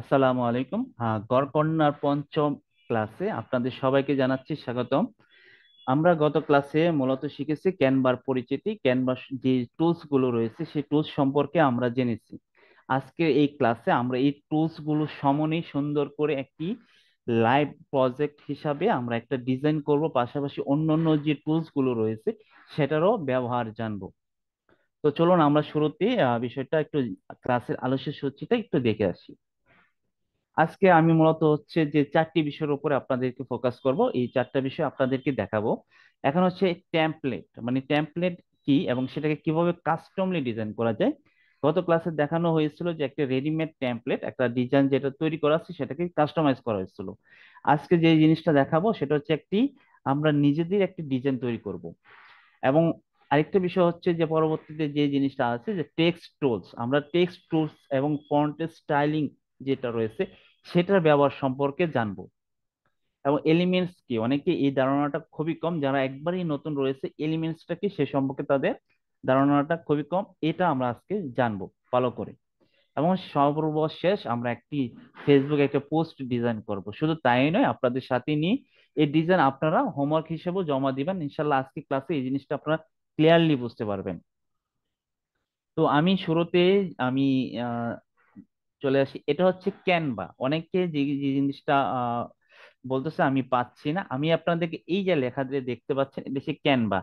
আসসালামু আলাইকুম। গড়কন্যার পঞ্চম ক্লাসে আপনাদের সবাইকে জানাচ্ছি স্বাগতম। আমরা গত ক্লাসে মূলত শিখেছি ক্যানভার পরিচিতি, ক্যানভার যে টুলস গুলো রয়েছে সেই টুলস সম্পর্কে আমরা জেনেছি। আজকে এই ক্লাসে আমরা এই টুলস গুলো সমন্বয়ে সুন্দর করে একটি লাইভ প্রজেক্ট হিসাবে আমরা একটা ডিজাইন করব, পাশাপাশি অন্যান্য যে টুলস গুলো রয়েছে সেটারও ব্যবহার জানবো। তো চলুন আমরা শুরুতে বিষয়টা একটু ক্লাসের আলোচ্য সূচিটা একটু দেখে আসি। আজকে আমি মূলত হচ্ছে যে চারটি বিষয়ের উপরে আপনাদেরকে ফোকাস করব, এই চারটা বিষয় আপনাদেরকে দেখাবো। এখন হচ্ছে টেমপ্লেট, মানে টেমপ্লেট কি এবং সেটাকে কিভাবে কাস্টমলি ডিজাইন করা যায়। গত ক্লাসে দেখানো হয়েছিল যে একটা রেডিমেড টেমপ্লেট, একটা ডিজাইন যেটা তৈরি করা আছে সেটাকে কাস্টমাইজ করা হয়েছিল। আজকে যে জিনিসটা দেখাবো সেটা হচ্ছে আমরা নিজেদের একটি ডিজাইন তৈরি করব। এবং আরেকটা বিষয় হচ্ছে যে পরবর্তীতে যে জিনিসটা আছে যে টেক্সট টুলস, আমরা টেক্সট টুলস এবং ফন্টের স্টাইলিং যেটা রয়েছে সেটার ব্যবহার সম্পর্কে জানবো। এবং এলিমেন্টস কি, অনেকে এই ধারণাটা খুবই কম, যারা একবারই নতুন রয়েছে এলিমেন্টসটা কি সে সম্পর্কে তাদের ধারণাটা খুবই কম। এটা আমরা আজকে জানবো ভালো করে। এবং সর্বশেষ আমরা একটি ফেসবুকে একটা পোস্ট ডিজাইন করব, শুধু তাই নয় আপনাদের সাথে নিয়ে এই ডিজাইন আপনারা হোমওয়ার্ক হিসেবেও জমা দিবেন। ইনশাল্লাহ আজকে ক্লাসে এই জিনিসটা আপনারা ক্লিয়ারলি বুঝতে পারবেন। তো আমি শুরুতে আমি আহ, চলে আসি। এটা হচ্ছে ক্যানভা। অনেকে যে যে জিনিসটা বলতেছে আমি পাচ্ছি না, আমি আপনাদেরকে এই যে লেখা দিয়ে দেখতে পাচ্ছেন এটা হচ্ছে ক্যানভা।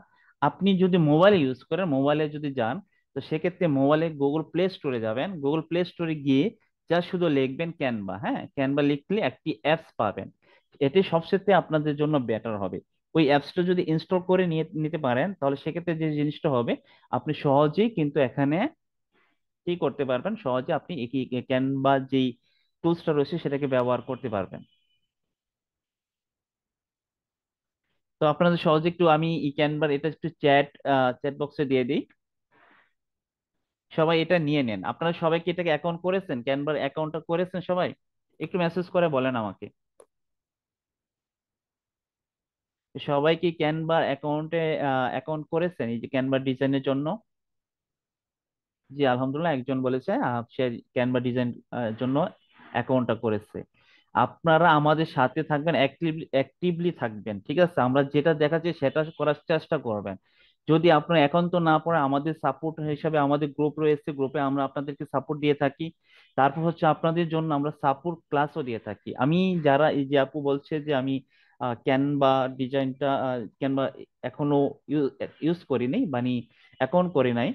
আপনি যদি মোবাইলে ইউজ করেন, মোবাইলে যদি যান, তো সেক্ষেত্রে মোবাইলে গুগল প্লে স্টোরে যাবেন, গুগল প্লে স্টোরে গিয়ে যা শুধু লিখবেন ক্যানভা, হ্যাঁ ক্যানভা লিখলে একটি অ্যাপস পাবেন। এটি সবচেয়ে আপনাদের জন্য বেটার হবে। ওই অ্যাপসটা যদি ইনস্টল করে নিয়ে নিতে পারেন তাহলে সেক্ষেত্রে যে জিনিসটা হবে, আপনি সহজেই কিন্তু এখানে কি করতে পারবেন, সহজে আপনি ক্যানভা যেই টুলসটা রয়েছে সেটাকে ব্যবহার করতে পারবেন। তো আপনাদের সহজে একটু আমি এই ক্যানভার এটা একটু চ্যাট বক্সে দিয়ে দিই। সবাই এটা নিয়ে নেন। আপনারা সবাই কি এটাকে অ্যাকাউন্ট করেছেন, ক্যানভার অ্যাকাউন্টটা করেছেন সবাই? একটু মেসেজ করে বলেন আমাকে। সবাই কি ক্যানভার অ্যাকাউন্টে অ্যাকাউন্ট করেছেন এই যে ক্যানভার ডিজাইনের জন্য? জি আলহামদুলিল্লাহ, একজন বলেছে সে ক্যানভা ডিজাইন জন্য অ্যাকাউন্টটা করেছে। আপনারা আমাদের সাথে থাকবেন, অ্যাক্টিভলি থাকবেন, ঠিক আছে? আমরা যেটা দেখাচ্ছি সেটা করার চেষ্টা করবেন। যদি আপনার একান্ত না পড়ে, আমাদের সাপোর্ট হিসাবে আমাদের গ্রুপ রয়েছে, গ্রুপে আমরা আপনাদেরকে সাপোর্ট দিয়ে থাকি। তারপর হচ্ছে আপনাদের জন্য আমরা সাপোর্ট ক্লাসও দিয়ে থাকি। আমি যারা এই যে আপু বলছে যে আমি ক্যানভা ডিজাইনটা ক্যানভা এখনো ইউজ করিনি, মানে অ্যাকাউন্ট করি নাই,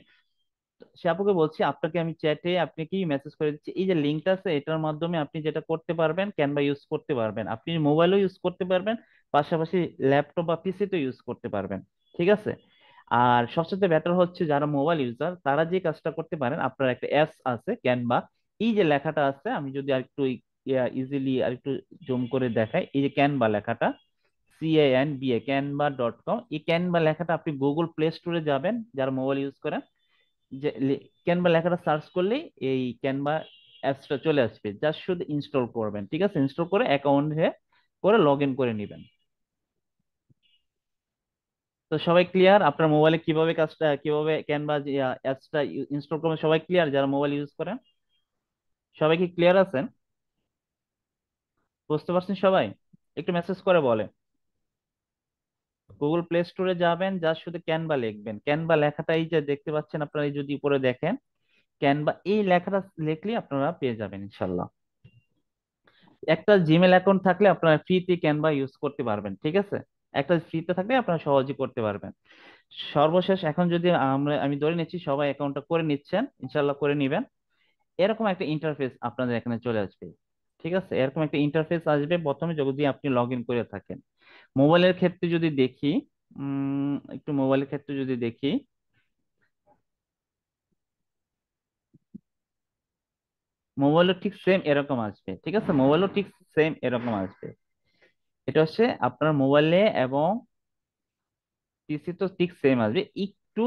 সে আপুকে বলছি আপনাকে আমি চ্যাটে আপনাকে মেসেজ করে দিচ্ছি, এই যে লিঙ্কটা আছে এটার মাধ্যমে আপনি যেটা করতে পারবেন, ক্যানভা ইউজ করতে পারবেন, আপনি মোবাইলও ইউজ করতে পারবেন, পাশাপাশি ল্যাপটপ বা পিসিতেও ইউজ করতে পারবেন, ঠিক আছে? আর সবচেয়ে বেটার হচ্ছে যারা মোবাইল ইউজার তারা যে কাজটা করতে পারেন, আপনার একটা অ্যাপস আছে ক্যানভা, এই যে লেখাটা আছে, আমি যদি আরেকটু ইজিলি আরেকটু জুম করে দেখাই, এই যে ক্যানভা লেখাটা, CANVA canva.com, এই ক্যানভা লেখাটা আপনি গুগল প্লে স্টোরে যাবেন যারা মোবাইল ইউজ করেন, যে ক্যানভা লেখাটা সার্চ করলেই এই ক্যানভা অ্যাপসটা চলে আসবে, জাস্ট শুধু ইনস্টল করবেন, ঠিক আছে? ইনস্টল করে অ্যাকাউন্টে করে লগ ইন করে নেবেন। তো সবাই ক্লিয়ার আপনার মোবাইলে কিভাবে কাজটা, কিভাবে ক্যানভা অ্যাপসটা ইনস্টল করবেন? সবাই ক্লিয়ার যারা মোবাইল ইউজ করেন? সবাই কি ক্লিয়ার আছেন? বুঝতে পারছেন সবাই? একটু মেসেজ করে বলে। গুগল প্লে স্টোরে যাবেন, জাস্ট শুধু ক্যানভা লিখবেন, ক্যানভা লেখাটা এই যে দেখতে পাচ্ছেন আপনারা, এই যদি উপরে দেখেন ক্যানভা এই লেখাটা লিখলে আপনারা পেয়ে যাবেন ইনশাল্লাহ। একটা জিমেল অ্যাকাউন্ট থাকলে আপনারা ফ্রিতে ক্যানভা ইউজ করতে পারবেন, ঠিক আছে? একটা ফ্রিতে থাকলে আপনারা সহজেই করতে পারবেন। সর্বশেষ এখন যদি আমি ধরে নিচ্ছি সবাই অ্যাকাউন্টটা করে নিচ্ছেন, ইনশাল্লাহ করে নিবেন। এরকম একটা ইন্টারফেস আপনাদের এখানে চলে আসবে, ঠিক আছে? এরকম একটা ইন্টারফেস আসবে প্রথমে যদি আপনি লগ ইন করে থাকেন। মোবাইলের ক্ষেত্রে যদি দেখি, একটু মোবাইলের ক্ষেত্রে যদি দেখি, মোবাইলও ঠিক সেম এরকম আসবে, ঠিক আছে? মোবাইলও ঠিক সেম এরকম আসবে। এটা হচ্ছে আপনার মোবাইলে এবং পিসি তো ঠিক সেম আসবে, একটু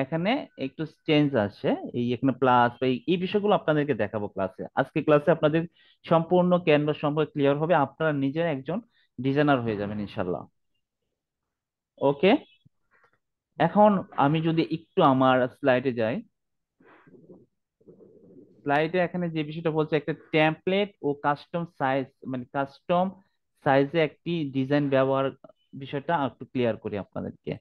এখানে একটু চেঞ্জ আছে, এই এখানে প্লাস বা এই বিষয়গুলো আপনাদেরকে দেখাবো ক্লাসে। আজকে ক্লাসে আপনাদের সম্পূর্ণ ক্যানভাস সম্পর্কে ক্লিয়ার হবে, আপনারা নিজে একজন ডিজাইনার হয়ে যাবেন ইনশাল্লাহ। ওকে, এখন আমি যদি একটু আমার স্লাইডে যাই, স্লাইডে এখানে যে বিষয়টা বলছে, একটা টেমপ্লেট ও কাস্টম সাইজ, মানে কাস্টম সাইজে একটি ডিজাইন ব্যবহার, বিষয়টা একটু ক্লিয়ার করি আপনাদেরকে।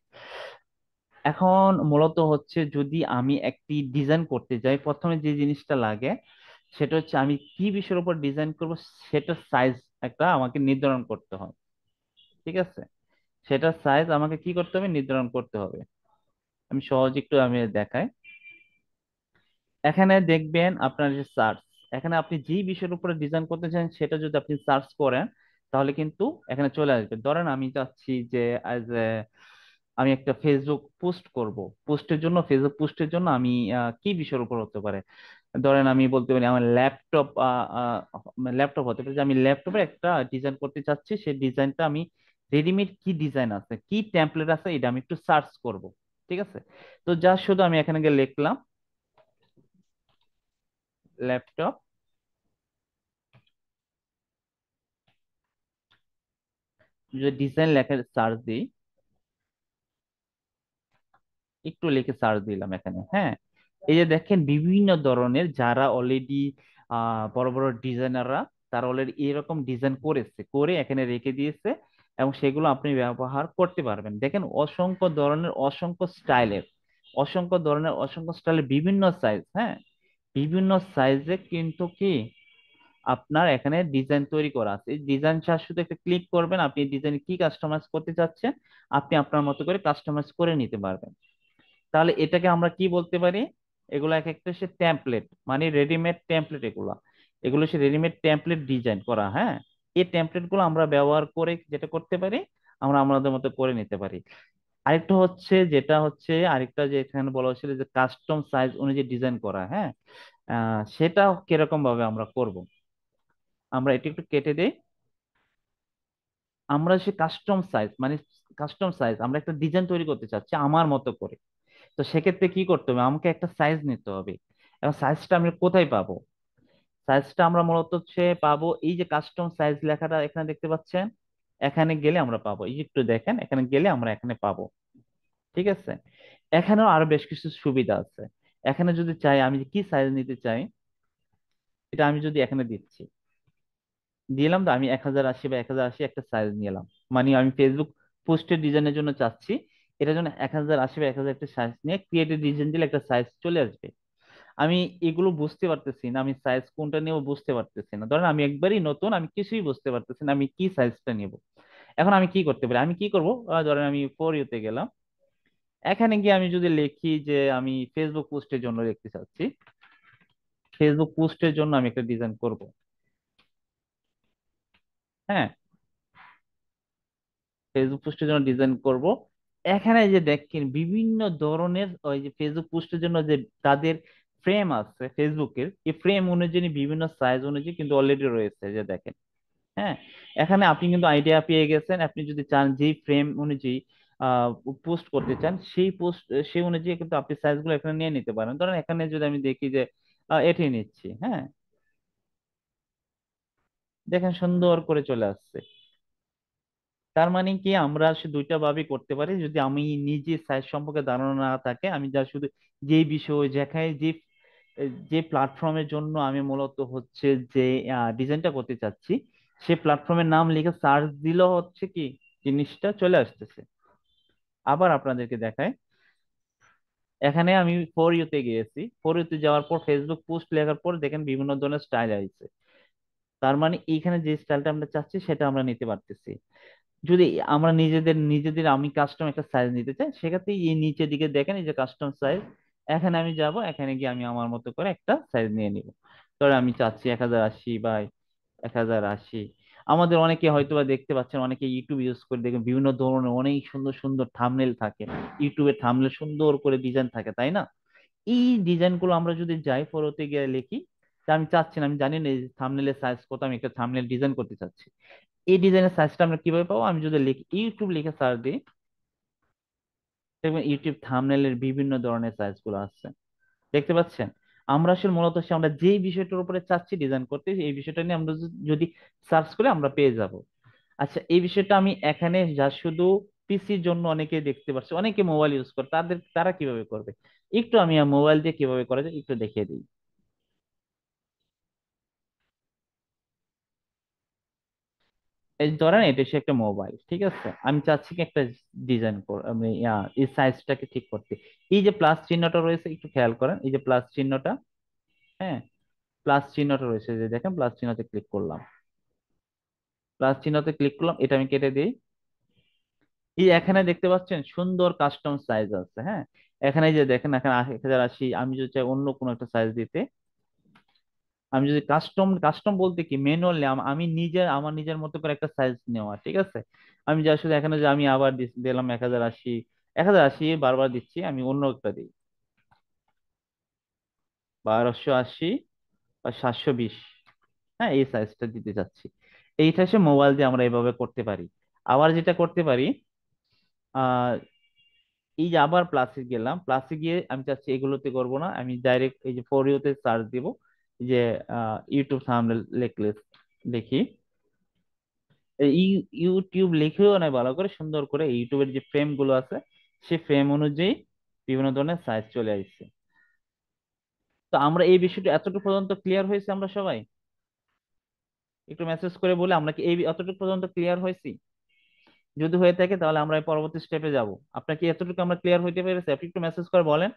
এখন মূলত হচ্ছে যদি আমি একটি ডিজাইন করতে যাই, প্রথমে যে জিনিসটা লাগে সেটা হচ্ছে আমি কি বিষয়ের উপর ডিজাইন করব, সেটার সাইজ একটা আমাকে নির্ধারণ করতে হয়। ঠিক আছে, সেটার সাইজ আমাকে কি করতে হবে, নির্ধারণ করতে হবে। আমি সহজ একটু আমি দেখাই। এখানে দেখবেন আপনার যে সার্চ, এখানে আপনি যেই বিষয়ের উপরে ডিজাইন করতে চান সেটা যদি আপনি সার্চ করেন তাহলে কিন্তু এখানে চলে আসবে। ধরেন আমি চাচ্ছি যে অ্যাজ এ আমি একটা ফেসবুক পোস্ট করব, পোস্টের জন্য, ফেসবুক পোস্টের জন্য আমি কি বিষয়ের উপর হতে পারে, ধরেন আমি বলতে পারি আমার ল্যাপটপ, ল্যাপটপ হতে পারে, যে আমি ল্যাপটপে একটা ডিজাইন করতে চাচ্ছি, সেই ডিজাইনটা আমি রেডিমেড কি ডিজাইন আছে, কি টেমপ্লেট আছে, এটা আমি একটু সার্চ করব। ঠিক আছে, তো যা শুধু আমি এখানে গিয়ে লিখলাম ল্যাপটপ, যদি ডিজাইন লেখা সার্চ দিই, একটু লিখে সার্চ দিলাম এখানে, হ্যাঁ, এই যে দেখেন বিভিন্ন ধরনের যারা অলরেডি বড় বড় ডিজাইনাররা, তারা অলরেডি এরকম ডিজাইন করেছে, করে এখানে রেখে দিয়েছে, এবং সেগুলো আপনি ব্যবহার করতে পারবেন। দেখেন অসংখ্য ধরনের, অসংখ্য স্টাইলের, অসংখ্য ধরনের, অসংখ্য স্টাইলের বিভিন্ন সাইজ, হ্যাঁ, বিভিন্ন সাইজে কিন্তু কি আপনার এখানে ডিজাইন তৈরি করা আছে। এই ডিজাইন শুধু একটা ক্লিক করবেন, আপনি ডিজাইন কি কাস্টমাইজ করতে চাচ্ছেন আপনি আপনার মতো করে কাস্টমাইজ করে নিতে পারবেন। তাহলে এটাকে আমরা কি বলতে পারি, এগুলো এক একটা সে টেমপ্লেট, মানে রেডিমেড টেমপ্লেট, এগুলো এগুলো সে রেডিমেড টেমপ্লেট ডিজাইন করা, হ্যাঁ। এই টেমপ্লেট গুলো আমরা ব্যবহার করে যেটা করতে পারি, আমরা আমাদের মতো করে নিতে পারি। আরেকটা হচ্ছে, যেটা হচ্ছে আরেকটা যে এখানে বলা হয়েছিল যে কাস্টম সাইজ অনুযায়ী ডিজাইন করা, হ্যাঁ, সেটা কিরকম ভাবে আমরা করব, আমরা এটা একটু কেটে দেই। আমরা সে কাস্টম সাইজ, মানে কাস্টম সাইজ, আমরা একটা ডিজাইন তৈরি করতে চাচ্ছি আমার মতো করে। তো সেক্ষেত্রে কি করতে হবে, আমাকে একটা সাইজ নিতে হবে। এবং সাইজটা আমি কোথায় পাবো, সাইজটা আমরা মূলত হচ্ছে পাবো এই যে কাস্টম সাইজ লেখাটা এখানে দেখতে পাচ্ছেন, এখানে গেলে আমরা পাবো, এই যে একটু দেখেন, এখানে গেলে আমরা এখানে পাবো। ঠিক আছে, এখানেও আরো বেশ কিছু সুবিধা আছে। এখানে যদি চাই আমি যে কি সাইজ নিতে চাই, এটা আমি যদি এখানে দিচ্ছি, দিলাম, তো আমি 1080 বা 1080 একটা সাইজ নিলাম, মানে আমি ফেসবুক পোস্টের ডিজাইনের জন্য চাচ্ছি, এটার জন্য 1080 বা 1000 একটা সাইজ নিয়ে ক্রিয়েটিভ ডিজাইন দিলে একটা সাইজ চলে আসবে। আমি এগুলো বুঝতে পারতেছি না, আমি সাইজ কোনটা নেব বুঝতে পারতেছি না, ধরেন আমি একবারই নতুন, আমি কিছুই বুঝতে পারতেছি না আমি কি সাইজটা নেব। এখন আমি কি করতে পারি, আমি কি করব, ধরেন আমি ফর ইউতে গেলাম, এখানে গিয়ে আমি যদি লিখি যে আমি ফেসবুক পোস্টের জন্য লিখতে চাচ্ছি, ফেসবুক পোস্টের জন্য আমি একটা ডিজাইন করব, হ্যাঁ, ফেসবুক পোস্টের জন্য ডিজাইন করব। এখানে যে দেখেন বিভিন্ন ধরনের ওই যে ফেসবুক পোস্টের জন্য যে তাদের ফ্রেম আছে ফেসবুকের, এই ফ্রেম অনুযায়ী বিভিন্ন সাইজ অনুযায়ী কিন্তু অলরেডি রয়েছে, যে দেখেন, হ্যাঁ, এখানে আপনি কিন্তু আইডিয়া পেয়ে গেছেন। আপনি যদি চান যেই ফ্রেম অনুযায়ী পোস্ট করতে চান, সেই পোস্ট, সেই অনুযায়ী কিন্তু আপনি সাইজ গুলো এখানে নিয়ে নিতে পারেন। ধরেন এখানে যদি আমি দেখি যে এটি নিচ্ছি, হ্যাঁ, দেখেন সুন্দর করে চলে আসছে। তার মানে কি আমরা সে দুইটা ভাবে করতে পারি, যদি আমি নিজে সাইজ সম্পর্কে ধারণা না থাকে, আমি যা শুধু যে বিষয় যেখানে যে যে প্ল্যাটফর্মের জন্য আমি মূলত হচ্ছে যে ডিজাইনটা করতে চাচ্ছি, সে প্ল্যাটফর্মের নাম লিখে সার্চ দিলেও হচ্ছে কি জিনিসটা চলে আসতেছে। আবার আপনাদেরকে দেখায়, এখানে আমি ফর ইউতে গিয়েছি, ফর ইউতে যাওয়ার পর ফেসবুক পোস্ট লেখার পর দেখেন বিভিন্ন ধরনের স্টাইল আসছে। তার মানে এইখানে যে স্টাইলটা আমরা চাচ্ছি সেটা আমরা নিতে পারতেছি। যদি আমরা নিজেদের নিজেদের আমি কাস্টম একটা সাইজ নিতে চাই, সেক্ষেত্রে এই নিচের দিকে দেখেন এই যে কাস্টম সাইজ, এখানে আমি যাব, এখানে গিয়ে আমি আমার মতো করে একটা সাইজ নিয়ে নিব। ধরে আমি চাচ্ছি 1080 বাই 1080। আমাদের অনেকে হয়তোবা দেখতে পাচ্ছেন, অনেকে ইউটিউব ইউজ করে দেখেন বিভিন্ন ধরনের অনেক সুন্দর সুন্দর থাম্বনেল থাকে, ইউটিউবে থাম্বনেল সুন্দর করে ডিজাইন থাকে, তাই না? এই ডিজাইন গুলো আমরা যদি যাই ফরতে গিয়ে লিখি যে আমি চাচ্ছি না, আমি জানি না এই থাম্বনেলের সাইজ কত, আমি একটা থাম্বনেল ডিজাইন করতে চাচ্ছি, এই ডিজাইনের সাইজটা আমরা কিভাবে পাবো, আমি যদি লিখি ইউটিউব লিখে সার্চ দিই, দেখবেন ইউটিউব থাম্বনেলের বিভিন্ন ধরনের সাইজ গুলো আছে, দেখতে পাচ্ছেন। আমরা আসলে মূলত আমরা যেই বিষয়টার উপরে চাচ্ছি ডিজাইন করতে, এই বিষয়টা নিয়ে আমরা যদি সার্চ করে আমরা পেয়ে যাব। আচ্ছা, এই বিষয়টা আমি এখানে যা শুধু পিসির জন্য অনেকে দেখতে পাচ্ছি, অনেকে মোবাইল ইউজ করে, তারা কিভাবে করবে, একটু আমি মোবাইল দিয়ে কিভাবে করা যায় একটু দেখিয়ে দিই। এই ধরেন এটা হচ্ছে একটা মোবাইল, ঠিক আছে, আমি চাচ্ছি কি একটা ডিজাইন আমি এই সাইজটাকে ঠিক করতে। এই যে প্লাস চিহ্নটা রয়েছে একটু খেয়াল করেন, এই যে প্লাস চিহ্নটা, হ্যাঁ, প্লাস চিহ্নটা রয়েছে, যে দেখেন প্লাস চিহ্নতে ক্লিক করলাম, প্লাস চিহ্নতে ক্লিক করলাম, এটা আমি কেটে দিই। এই এখানে দেখতে পাচ্ছেন সুন্দর কাস্টম সাইজ আছে, হ্যাঁ, এখানে এই যে দেখেন এখানে 1080, আমি যদি চাই অন্য কোনো একটা সাইজ দিতে, আমি যদি কাস্টম, কাস্টম বলতে কি ম্যানুয়ালি আমি নিজের আমার নিজের মতো করে একটা সাইজ নেওয়া, ঠিক আছে। আমি যা শুধু এখানে যে আমি আবার দিলাম 1080, 1080 বারবার দিচ্ছি, আমি অন্য একটা দিই 1280 বা 720, হ্যাঁ, এই সাইজটা দিতে চাচ্ছি। এইটা সে মোবাইল দিয়ে আমরা এইভাবে করতে পারি। আবার যেটা করতে পারি, আহ এই যে আবার প্লাসে গেলাম, প্লাসে গিয়ে আমি চাচ্ছি এগুলোতে করব না, আমি ডাইরেক্ট এই যে ফর ইউতে সার্চ দিব, এই যে ইউটিউব থাম্বনেল লিখলে দেখি, ইউটিউব লিখেও না, ভালো করে সুন্দর করে ইউটিউবের যে ফ্রেম গুলো আছে সেই ফ্রেম অনুযায়ী বিভিন্ন ধরনের সাইজ চলে আসছে। তো আমরা এই বিষয়টা এতটুকু পর্যন্ত ক্লিয়ার হয়েছে আমরা সবাই? একটু মেসেজ করে বলে আমরা কি এই এতটুকু পর্যন্ত ক্লিয়ার হয়েছি? যদি হয়ে থাকে তাহলে আমরা এই পরবর্তী স্টেপে যাব। আপনার কি এতটুকু আমরা ক্লিয়ার হইতে পেরেছি? আপনি একটু মেসেজ করে বলেন।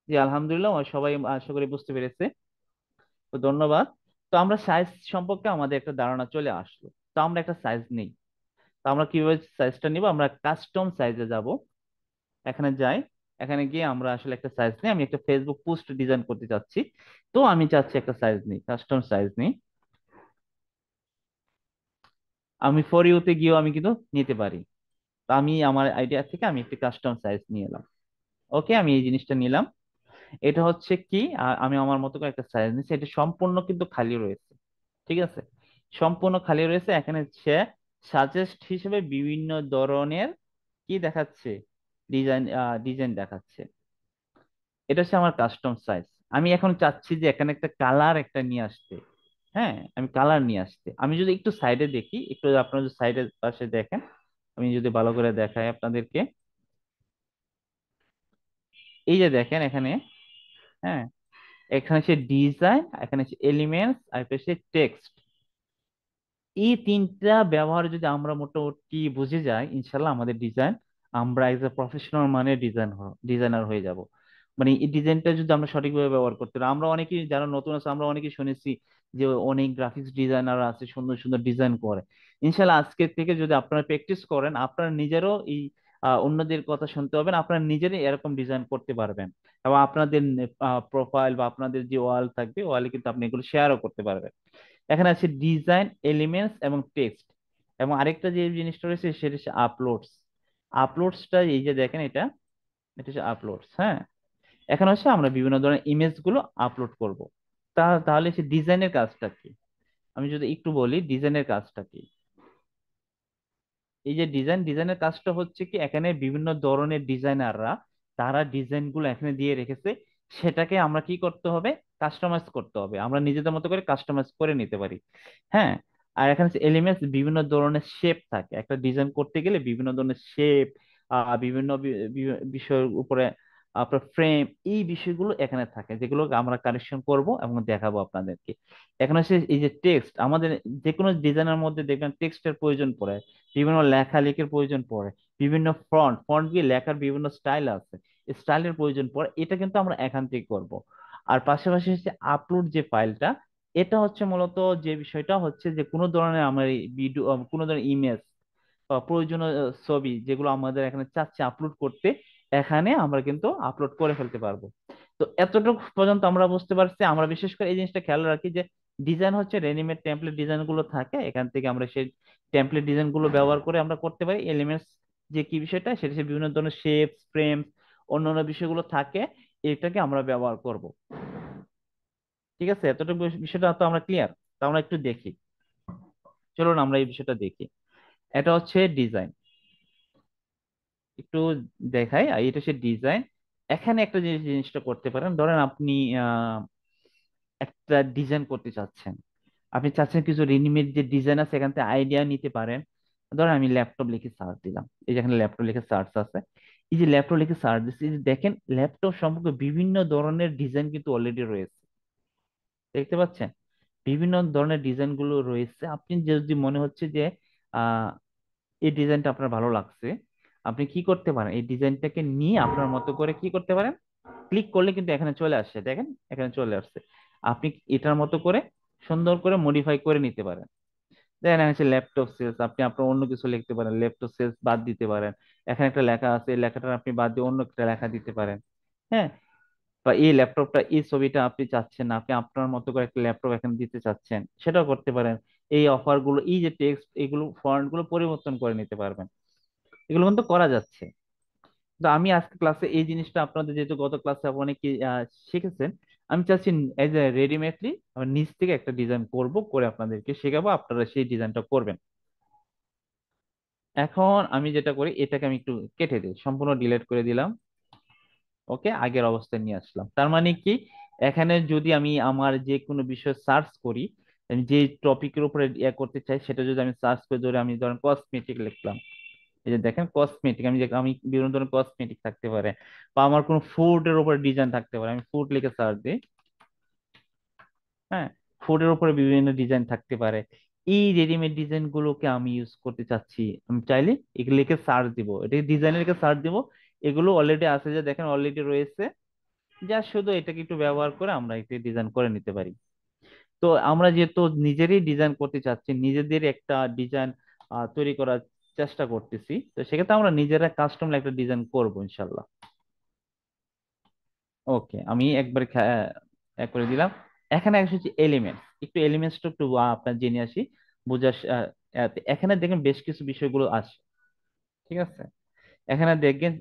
জি আলহামদুলিল্লাহ, সবাই আশা করি বুঝতে পেরেছে। তো ধন্যবাদ। তো আমরা সাইজ সম্পর্কে আমাদের একটা ধারণা চলে আসলো। তো আমরা একটা সাইজ নিই। তো আমরা কিভাবে সাইজটা নিব? আমরা কাস্টম সাইজে যাব, এখানে যাই, এখানে গিয়ে আমরা আসলে একটা সাইজ নিই, আমি একটা ফেসবুক পোস্ট ডিজাইন করতে চাচ্ছি। তো আমি চাচ্ছি একটা সাইজ নিই, কাস্টম সাইজ নিই। আমি ফর ইউতে গিয়েও আমি কিন্তু নিতে পারি। তো আমি আমার আইডিয়া থেকে আমি একটা কাস্টম সাইজ নিয়ে এলাম। ওকে, আমি এই জিনিসটা নিলাম। এটা হচ্ছে কি, আমি আমার মতো করে একটা সাইজ নিচ্ছি, এটা সম্পূর্ণ কিন্তু খালি রয়েছে, ঠিক আছে, সম্পূর্ণ খালি রয়েছে। এখানে সে সাজেস্ট হিসেবে বিভিন্ন ধরনের কি দেখাচ্ছে, ডিজাইন, ডিজাইন দেখাচ্ছে। এটা হচ্ছে আমার কাস্টম সাইজ। আমি এখন চাচ্ছি যে এখানে একটা কালার একটা নিয়ে আসতে, হ্যাঁ, আমি কালার নিয়ে আসতে। আমি যদি একটু সাইডে দেখি, একটু আপনারা যদি সাইডের পাশে দেখেন, আমি যদি ভালো করে দেখাই আপনাদেরকে, এই যে দেখেন এখানে, হ্যাঁ, এখানে সে ডিজাইন, এখানে সে এলিমেন্টস, আর সে টেক্সট। এই তিনটা ব্যবহার যদি আমরা মোটামুটি বুঝে যাই, ইনশাল্লাহ আমাদের ডিজাইন, আমরা এজ এ প্রফেশনাল মানে ডিজাইনার হয়ে যাব। মানে এই ডিজাইনটা যদি আমরা সঠিকভাবে ব্যবহার করতে পারি, আমরা অনেকেই যারা নতুন আছে আমরা অনেকেই শুনেছি যে অনেক গ্রাফিক্স ডিজাইনার আছে সুন্দর সুন্দর ডিজাইন করে। ইনশাল্লাহ আজকে থেকে যদি আপনারা প্র্যাকটিস করেন, আপনারা নিজেরও এই অন্যদের কথা শুনতে হবে না, আপনারা নিজেরই এরকম ডিজাইন করতে পারবেন। এবং আপনাদের প্রোফাইল বা আপনাদের যে ওয়াল থাকবে, ওয়ালে কিন্তু আপনি এগুলো শেয়ারও করতে পারবেন। এখানে আছে ডিজাইন, এলিমেন্টস এবং টেক্সট। এবং আরেকটা যে জিনিসটা রয়েছে সেটা হচ্ছে আপলোডস। আপলোডসটা এই যে দেখেন এটা, এটা হচ্ছে আপলোডস, হ্যাঁ। এখানে হচ্ছে আমরা বিভিন্ন ধরনের ইমেজ গুলো আপলোড করব। তাহলে সে ডিজাইনের কাজটা কি? আমি যদি একটু বলি ডিজাইনের কাজটা কি, এই যে ডিজাইনের কাজটা হচ্ছে কি, এখানে বিভিন্ন ধরনের ডিজাইনাররা তারা ডিজাইন গুলো এখানে দিয়ে রেখেছে, সেটাকে আমরা কি করতে হবে, কাস্টমাইজ করতে হবে, আমরা নিজেদের মতো করে কাস্টমাইজ করে নিতে পারি, হ্যাঁ। আর এখানে এলিমেন্টস, বিভিন্ন ধরনের শেপ থাকে, একটা ডিজাইন করতে গেলে বিভিন্ন ধরনের শেপ, বিভিন্ন বিষয়ের উপরে আপনার ফ্রেম, এই বিষয়গুলো এখানে থাকে, যেগুলো আমরা কালেকশন করব এবং দেখাবো আপনাদেরকে। এখানে হচ্ছে এই যে টেক্সট, আমাদের যে কোনো ডিজাইনের মধ্যে দেখবেন টেক্সটের প্রয়োজন পড়ে, বিভিন্ন লেখালেখির প্রয়োজন পড়ে, বিভিন্ন ফন্ট দিয়ে লেখার বিভিন্ন স্টাইল আছে, স্টাইলের প্রয়োজন পড়ে, এটা কিন্তু আমরা এখান থেকে করব। আর পাশাপাশি হচ্ছে আপলোড যে ফাইলটা, এটা হচ্ছে মূলত যে বিষয়টা হচ্ছে যে কোনো ধরনের আমার ভিডিও, কোনো ধরনের ইমেজ বা প্রয়োজনীয় ছবি যেগুলো আমাদের এখানে চাচ্ছে আপলোড করতে, এখানে আমরা কিন্তু আপলোড করে ফেলতে পারবো। তো এতটুকু পর্যন্ত আমরা বুঝতে পারছি। আমরা বিশেষ করে এই জিনিসটা খেয়াল রাখি যে ডিজাইন হচ্ছে রেডিমেড টেমপ্লেট ডিজাইন গুলো থাকে, এখান থেকে আমরা সেই টেমপ্লেট ডিজাইন গুলো ব্যবহার করে আমরা করতে পারি। এলিমেন্টস যে কি বিষয়টা, সেটা হচ্ছে বিভিন্ন ধরনের শেপস, ফ্রেমস, অন্যান্য বিষয়গুলো থাকে, এটাকে আমরা ব্যবহার করব। ঠিক আছে, এতটুকু বিষয়টা তো আমরা ক্লিয়ার। তো আমরা একটু দেখি, চলুন আমরা এই বিষয়টা দেখি। এটা হচ্ছে ডিজাইন, একটু দেখাই, আর এটা হচ্ছে ডিজাইন। এখানে একটা জিনিসটা করতে পারেন, ধরেন আপনি আহ একটা ডিজাইন করতে চাচ্ছেন, আপনি চাচ্ছেন কিছু রেডিমেড যে ডিজাইন আছে এখান থেকে আইডিয়া নিতে পারেন। ধরেন আমি ল্যাপটপ লিখে সার্চ দিলাম, এই যে এখানে ল্যাপটপ লিখে সার্চ আছে, এই যে ল্যাপটপ লিখে সার্চ দিচ্ছি, এই যে দেখেন ল্যাপটপ সম্পর্কে বিভিন্ন ধরনের ডিজাইন কিন্তু অলরেডি রয়েছে, দেখতে পাচ্ছেন, বিভিন্ন ধরনের ডিজাইন গুলো রয়েছে। আপনি যদি মনে হচ্ছে যে আহ এই ডিজাইনটা আপনার ভালো লাগছে, আপনি কি করতে পারেন, এই ডিজাইনটাকে নিয়ে আপনার মতো করে কি করতে পারেন, ক্লিক করলে কিন্তু এখানে চলে আসছে, দেখেন এখানে চলে আসছে। আপনি এটার মতো করে সুন্দর করে মডিফাই করে নিতে পারেন। দেখেন হচ্ছে ল্যাপটপ সেলস, আপনি আপনার অন্য কিছু লিখতে পারেন, ল্যাপটপ সেলস বাদ দিতে পারেন। এখানে একটা লেখা আছে, এই লেখাটা আপনি বাদ দিয়ে অন্য একটা লেখা দিতে পারেন। হ্যাঁ, বা এই ল্যাপটপটা, এই ছবিটা আপনি চাচ্ছেন না, আপনি আপনার মতো করে একটা ল্যাপটপ এখানে দিতে চাচ্ছেন, সেটাও করতে পারেন। এই অফার গুলো, এই যে টেক্সট, এগুলো ফন্ট গুলো পরিবর্তন করে নিতে পারবেন। এগুলো কিন্তু করা যাচ্ছে। তো আমি আজকে ক্লাসে এই জিনিসটা আপনাদের, যেহেতু গত ক্লাসে অনেকে শিখেছেন, আমি চাচ্ছি এজ এ রেডিমেডলি আমি নিজ থেকে একটা ডিজাইন করব, করে আপনাদেরকে শেখাবো, আপনারা সেই ডিজাইনটা করবেন। এখন আমি যেটা করি, এটাকে আমি একটু কেটে দিই, সম্পূর্ণ ডিলিট করে দিলাম। ওকে, আগের অবস্থায় নিয়ে আসলাম। তার মানে কি, এখানে যদি আমি আমার যে কোনো বিষয় সার্চ করি, আমি যে টপিকের উপরে করতে চাই সেটা যদি আমি সার্চ করে, ধরে আমি ধরেন কসমেটিক লিখলাম, এই যে দেখেন কসমেটিক, আমি বিভিন্ন ধরনের কসমেটিক থাকতে পারে, বা আমার কোনো ফুডের উপরে ডিজাইন থাকতে পারে, আমি ফুড লিখে সার্চ দিই। হ্যাঁ, ফুডের উপরে বিভিন্ন ডিজাইন থাকতে পারে। এই রেডিমেড ডিজাইন গুলোকে আমি ইউজ করতে চাচ্ছি, আমি চাইলে এগুলো লিখে সার্চ দিব, এটা ডিজাইনের লিখে সার্চ দিব। এগুলো অলরেডি আছে, যে দেখেন অলরেডি রয়েছে, যা শুধু এটাকে একটু ব্যবহার করে আমরা একটু ডিজাইন করে নিতে পারি। তো আমরা যেহেতু নিজেরই ডিজাইন করতে চাচ্ছি, নিজেদের একটা ডিজাইন তৈরি করার চেষ্টা করতেছি, তো সেক্ষেত্রে আমরা নিজেরা কাস্টম একটা ডিজাইন করবো ইনশাল্লাহ। ওকে, আমি একবার এক করে দিলাম। এখানে হচ্ছে এলিমেন্টস, একটু এলিমেন্টসটা একটু আপনার জেনে আসি, বোঝার এখানে দেখেন বেশ কিছু বিষয়গুলো আছে। ঠিক আছে, এখানে দেখবেন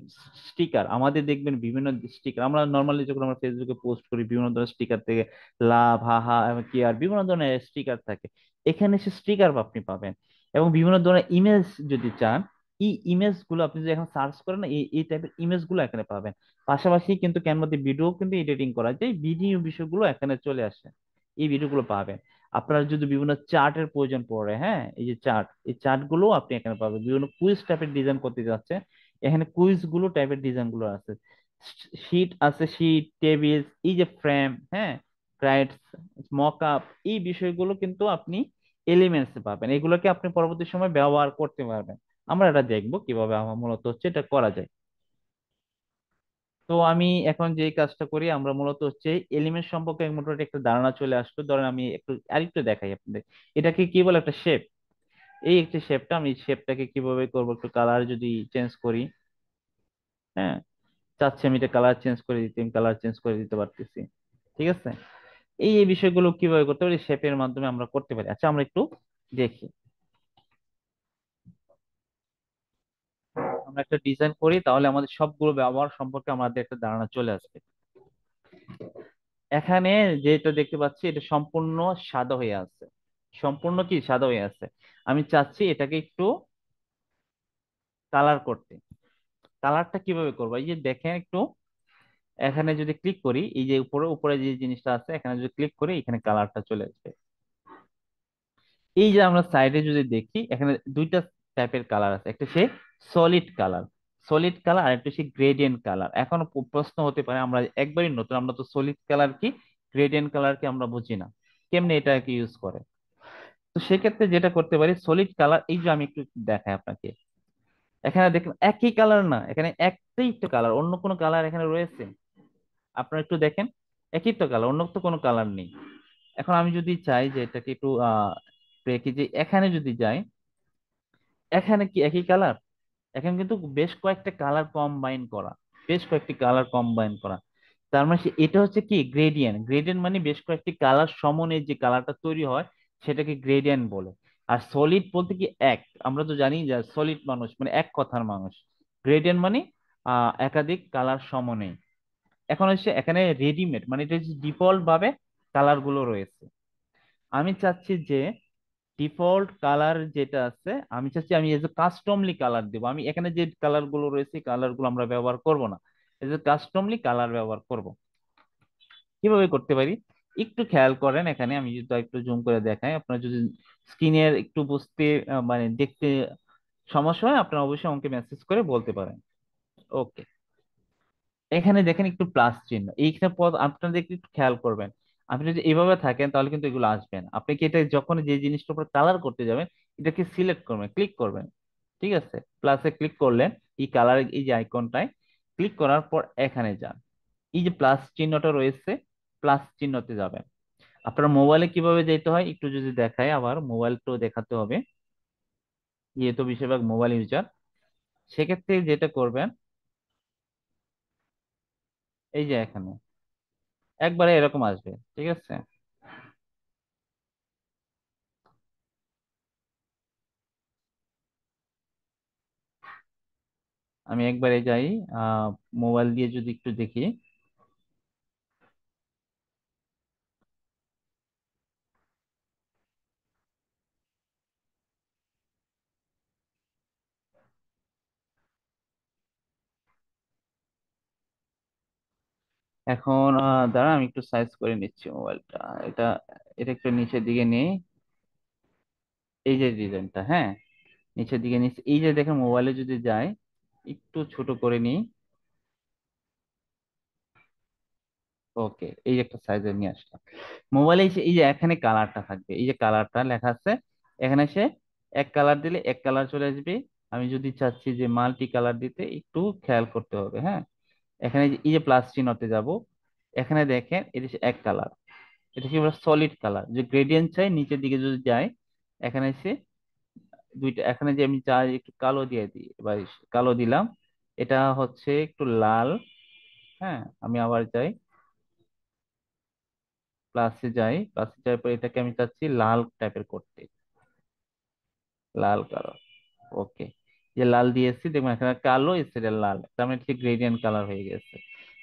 স্টিকার, আমাদের দেখবেন বিভিন্ন স্টিকার, আমরা নর্মালি যখন আমরা ফেসবুকে পোস্ট করি, বিভিন্ন ধরনের স্টিকার থেকে লাভ, হাহা এবং কি আর বিভিন্ন ধরনের স্টিকার থাকে। এখানে সে স্টিকার আপনি পাবেন, এবং বিভিন্ন ধরনের ইমেজ যদি চান, এই ইমেজ গুলো আপনি যদি এখন সার্চ করেন না, এই এই টাইপের ইমেজ গুলো এখানে পাবেন। পাশাপাশি কিন্তু ক্যানভাতে ভিডিও কিন্তু এডিটিং করা যায়, ভিডিও বিষয়গুলো এখানে চলে আসে, এই ভিডিওগুলো পাবেন। আপনার যদি বিভিন্ন চার্টের প্রয়োজন পড়ে, হ্যাঁ, এই যে চার্ট, এই চার্ট গুলো আপনি এখানে পাবেন। বিভিন্ন কুইজ টাইপের ডিজাইন করতে যাচ্ছে, এখানে কুইজ গুলো টাইপের ডিজাইন গুলো আছে। শীট আছে, শীট, টেবিল, এই যে ফ্রেম, হ্যাঁ, ক্রাইটস, মক আপ, এই বিষয়গুলো কিন্তু আপনি এলিমেন্টস পাবেন, এগুলোকে আপনি পরবর্তী সময় ব্যবহার করতে পারবেন। আমরা এটা দেখবো কিভাবে আমার মূলত হচ্ছে এটা করা যায়। তো আমি এখন যে কাজটা করি, আমরা মূলত হচ্ছে এলিমেন্ট সম্পর্কে মোটামুটি একটা ধারণা চলে আসলো। ধরেন আমি একটু আরেকটু দেখাই আপনাদের, এটাকে কি বলে, একটা শেপ। এই একটি শেপটা, আমি শেপটাকে কিভাবে করবো, একটু কালার যদি চেঞ্জ করি, হ্যাঁ, চাচ্ছি আমি এটা কালার চেঞ্জ করে দিতে, আমি কালার চেঞ্জ করে দিতে পারতেছি। ঠিক আছে, এই এই বিষয়গুলো কিভাবে করতে পারি, শেপের মাধ্যমে আমরা করতে পারি। আচ্ছা, আমরা একটু দেখি। আমরা একটা ডিজাইন করি, তাহলে আমাদের সবগুলো ব্যবহার সম্পর্কে আমাদের একটা ধারণা চলে আসবে। এখানে যেটা দেখতে পাচ্ছি, এটা সম্পূর্ণ সাদা হয়ে আছে, সম্পূর্ণ কি সাদা হয়ে আছে। আমি চাচ্ছি এটাকে একটু কালার করতে। কালারটা কিভাবে করবো, এই যে দেখেন একটু, এখানে যদি ক্লিক করি, এই যে উপরে উপরে যে জিনিসটা আছে, এখানে যদি ক্লিক করি, এখানে কালারটা চলে আসবে। এই যে আমরা সাইডে যদি দেখি, এখানে দুইটা টাইপের কালার আছে, একটা সে সলিড কালার, সলিড কালার, আর একটা সে গ্রেডিয়েন্ট কালার। এখন প্রশ্ন হতে পারে, আমরা একবারই নতুন, আমরা তো সলিড কালার কি গ্রেডিয়েন্ট কালার কি আমরা বুঝি না, কেমনে এটাকে ইউজ করে। তো সেক্ষেত্রে যেটা করতে পারি, সলিড কালার, এই যে আমি একটু দেখাই আপনাকে, এখানে দেখুন একই কালার না, এখানে একটাই তো কালার, অন্য কোনো কালার এখানে রয়েছে? আপনারা একটু দেখেন, একই তো কালার, অন্য তো কোনো কালার নেই। এখন আমি যদি চাই যে এটাকে একটু রেখে, যে এখানে যদি যাই, এখানে কি একই কালার? এখানে কিন্তু বেশ কয়েকটা কালার কম্বাইন করা, বেশ কয়েকটি কালার কম্বাইন করা। তার মানে এটা হচ্ছে কি গ্রেডিয়েন্ট, গ্রেডিয়েন্ট মানে বেশ কয়েকটি কালার সমন্বয়ে যে কালারটা তৈরি হয়, সেটাকে গ্রেডিয়েন্ট বলে। আর সলিড বলতে কি এক, আমরা তো জানি যে সলিড মানুষ মানে এক কথার মানুষ, গ্রেডিয়েন্ট মানে একাধিক কালার সমন্বয়। এখন হচ্ছে এখানে রেডিমেড মানে এটা হচ্ছে ডিফল্ট ভাবে কালার গুলো রয়েছে। আমি চাচ্ছি যে ডিফল্ট কালার যেটা আছে, আমি চাচ্ছি আমি এজ এ কাস্টমলি কালার দেবো। আমি এখানে যে কালার গুলো রয়েছে, কালার গুলো আমরা ব্যবহার করব না, এজ এ কাস্টমলি কালার ব্যবহার করব। কিভাবে করতে পারি, একটু খেয়াল করেন, এখানে আমি যদি একটু জুম করে দেখাই, আপনার যদি স্ক্রিনের একটু বুঝতে মানে দেখতে সমস্যা হয়, আপনারা অবশ্যই আমাকে মেসেজ করে বলতে পারেন। ওকে, এখানে দেখেন একটু প্লাস চিহ্ন, এইখানে পদ আপনাদের একটু খেয়াল করবেন। আপনি যদি এইভাবে থাকেন তাহলে কিন্তু এগুলো আসবে না। আপনি কি এটা যখন যে জিনিসটার উপর কালার করতে যাবেন, এটাকে সিলেক্ট করবেন, ক্লিক করবেন। ঠিক আছে, প্লাসে ক্লিক করলেন, এই কালার এই যে আইকনটায় ক্লিক করার পর এখানে যান। এই যে প্লাস চিহ্নটা রয়েছে, প্লাস চিহ্নতে যাবেন। আপনার মোবাইলে কিভাবে যেতে হয় একটু যদি দেখায়, আবার মোবাইলটাও দেখাতে হবে, যেহেতু বেশিরভাগ মোবাইল ইউজার। সেক্ষেত্রে যেটা করবেন, এই যে এখানে একবারে এরকম আসবে। ঠিক আছে, আমি একবারে যাই, আহ মোবাইল দিয়ে যদি একটু দেখি। এখন দাঁড়া, আমি একটু সাইজ করে নিচ্ছি মোবাইলটা। এটা এটা একটু নিচের দিকে নিই। এই যে ডিজাইনটা, হ্যাঁ, নিচের দিকে নিচে এই যে দেখেন, মোবাইলে যদি যাই, একটু ছোট করে নিই। ওকে, এই যে একটা সাইজে নিয়ে আসলাম। মোবাইলে এসে এই যে এখানে কালারটা থাকবে, এই যে কালারটা লেখা আছে, এখানে এসে এক কালার দিলে এক কালার চলে আসবে। আমি যদি চাচ্ছি যে মাল্টি কালার দিতে, একটু খেয়াল করতে হবে, হ্যাঁ। এখানে এই যে প্লাস চিহ্নতে যাব, এখানে দেখেন এটা হচ্ছে এক কালার, এটা কি সলিড কালার। যে গ্রেডিয়েন্ট চাই নিচের দিকে যদি যাই, এখানে এসে দুইটা, এখানে যে আমি চাই একটু কালো দিয়ে দিই, এবার কালো দিলাম। এটা হচ্ছে একটু লাল, হ্যাঁ। আমি আবার যাই, প্লাসে যাই, প্লাসে যাওয়ার পর এটাকে আমি চাচ্ছি লাল টাইপের করতে, লাল কালার। ওকে, যে লাল দিয়েছি দেখবেন এখানে কালো, এসে লাল, তার মানে ঠিক গ্রেডিয়েন্ট কালার হয়ে গেছে।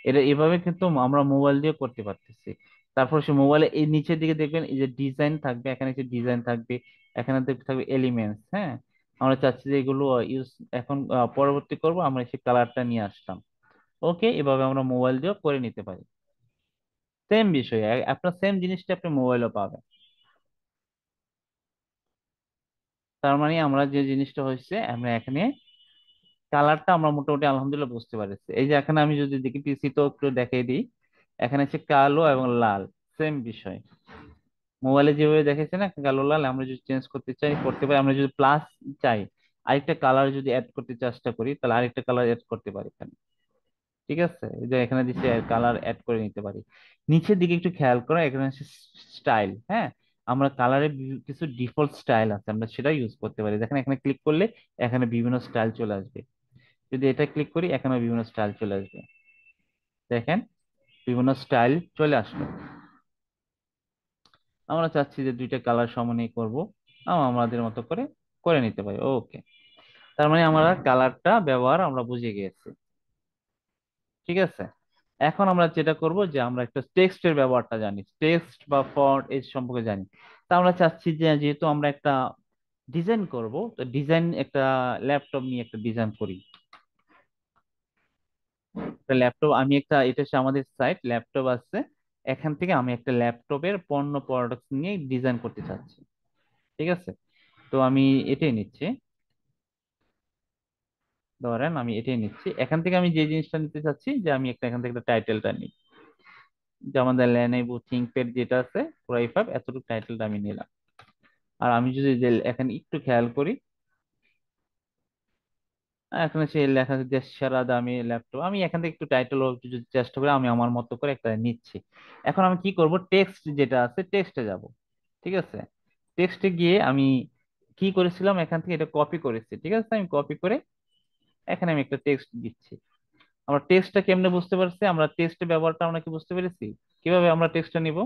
এটা এভাবে কিন্তু আমরা মোবাইল দিয়ে করতে পারতেছি। তারপর সে মোবাইলে এই নিচের দিকে দেখবেন এই যে ডিজাইন থাকবে, এখানে যে ডিজাইন থাকবে, এখানে থাকবে এলিমেন্টস, হ্যাঁ। আমরা চাচ্ছি যে এগুলো ইউজ এখন পরবর্তী করব, আমরা সেই কালারটা নিয়ে আসলাম। ওকে, এভাবে আমরা মোবাইল দিয়েও করে নিতে পারি। সেম বিষয়, আপনার সেম জিনিসটা আপনি মোবাইলও পাবেন। তার মানে আমরা যে জিনিসটা হচ্ছে, আমরা এখানে কালারটা আমরা মোটামুটি আলহামদুলিল্লাহ বুঝতে পারছি। এই যে এখানে আমি যদি দেখি, পিসি তো একটু দেখাই দিই, এখানে হচ্ছে কালো এবং লাল, সেম বিষয়। মোবাইলে যেভাবে দেখেছে না কালো লাল, আমরা যদি চেঞ্জ করতে চাই করতে পারি। আমরা যদি প্লাস চাই, আরেকটা কালার যদি অ্যাড করতে চেষ্টা করি, তাহলে আরেকটা কালার অ্যাড করতে পারি এখানে। ঠিক আছে, এই যে এখানে দিচ্ছে কালার অ্যাড করে নিতে পারি। নিচের দিকে একটু খেয়াল করো, এখানে হচ্ছে স্টাইল, হ্যাঁ। আমরা কালারে কিছু ডিফল্ট স্টাইল আছে, আমরা সেটা ইউজ করতে পারি। দেখেন এখানে ক্লিক করলে এখানে বিভিন্ন স্টাইল চলে আসবে। যদি এটা ক্লিক করি, এখানে বিভিন্ন স্টাইল চলে আসবে। দেখেন, বিভিন্ন স্টাইল চলে আসলো। আমরা চাচ্ছি যে দুইটা কালার সমানই করব, আমাদের মতো করে করে নিতে পারি। ওকে, তার মানে আমরা কালারটা ব্যবহার আমরা বুঝে গিয়েছি। ঠিক আছে, এখন আমরা যেটা করব যে আমরা একটা টেক্সটের ব্যবহারটা জানি, টেক্সট বা ফন্ট এই সম্পর্কে জানি। তা আমরা চাচ্ছি যে যেহেতু আমরা একটা ডিজাইন করব, তো ডিজাইন একটা ল্যাপটপ নিয়ে একটা ডিজাইন করি। একটা ল্যাপটপ, আমি একটা, এটা হচ্ছে আমাদের সাইট ল্যাপটপ আছে, এখান থেকে আমি একটা ল্যাপটপের পণ্য প্রোডাক্ট নিয়ে ডিজাইন করতে চাচ্ছি। ঠিক আছে, তো আমি এটাই নিচ্ছি। ধরেন আমি এটাই নিচ্ছি, এখান থেকে আমি যে জিনিসটা নিতে চাচ্ছি, যে আমি একটা এখান থেকে একটা টাইটেলটা নিই, যে আমাদের লেনোভো থিংকপ্যাড যেটা আছে কোরাই ফাইভ, এতটুকু টাইটেলটা আমি নিলাম। আর আমি যদি যে এখানে একটু খেয়াল করি, এখানে সে লেখা আছে দেশ সেরা দামি ল্যাপটপ, আমি এখান থেকে একটু টাইটেল যদি চেষ্টা করি, আমি আমার মতো করে একটা নিচ্ছি। এখন আমি কি করব, টেক্সট যেটা আছে টেক্সটে যাব। ঠিক আছে, টেক্সটে গিয়ে আমি কি করেছিলাম, এখান থেকে এটা কপি করেছি। ঠিক আছে, আমি কপি করে এখানে আমি একটা টেক্সট দিচ্ছি। আমরা টেক্সটটা কেমনে বুঝতে পারছি, আমরা টেক্সটের ব্যবহারটা আমরা কি বুঝতে পেরেছি, কিভাবে আমরা টেক্সটটা নিব।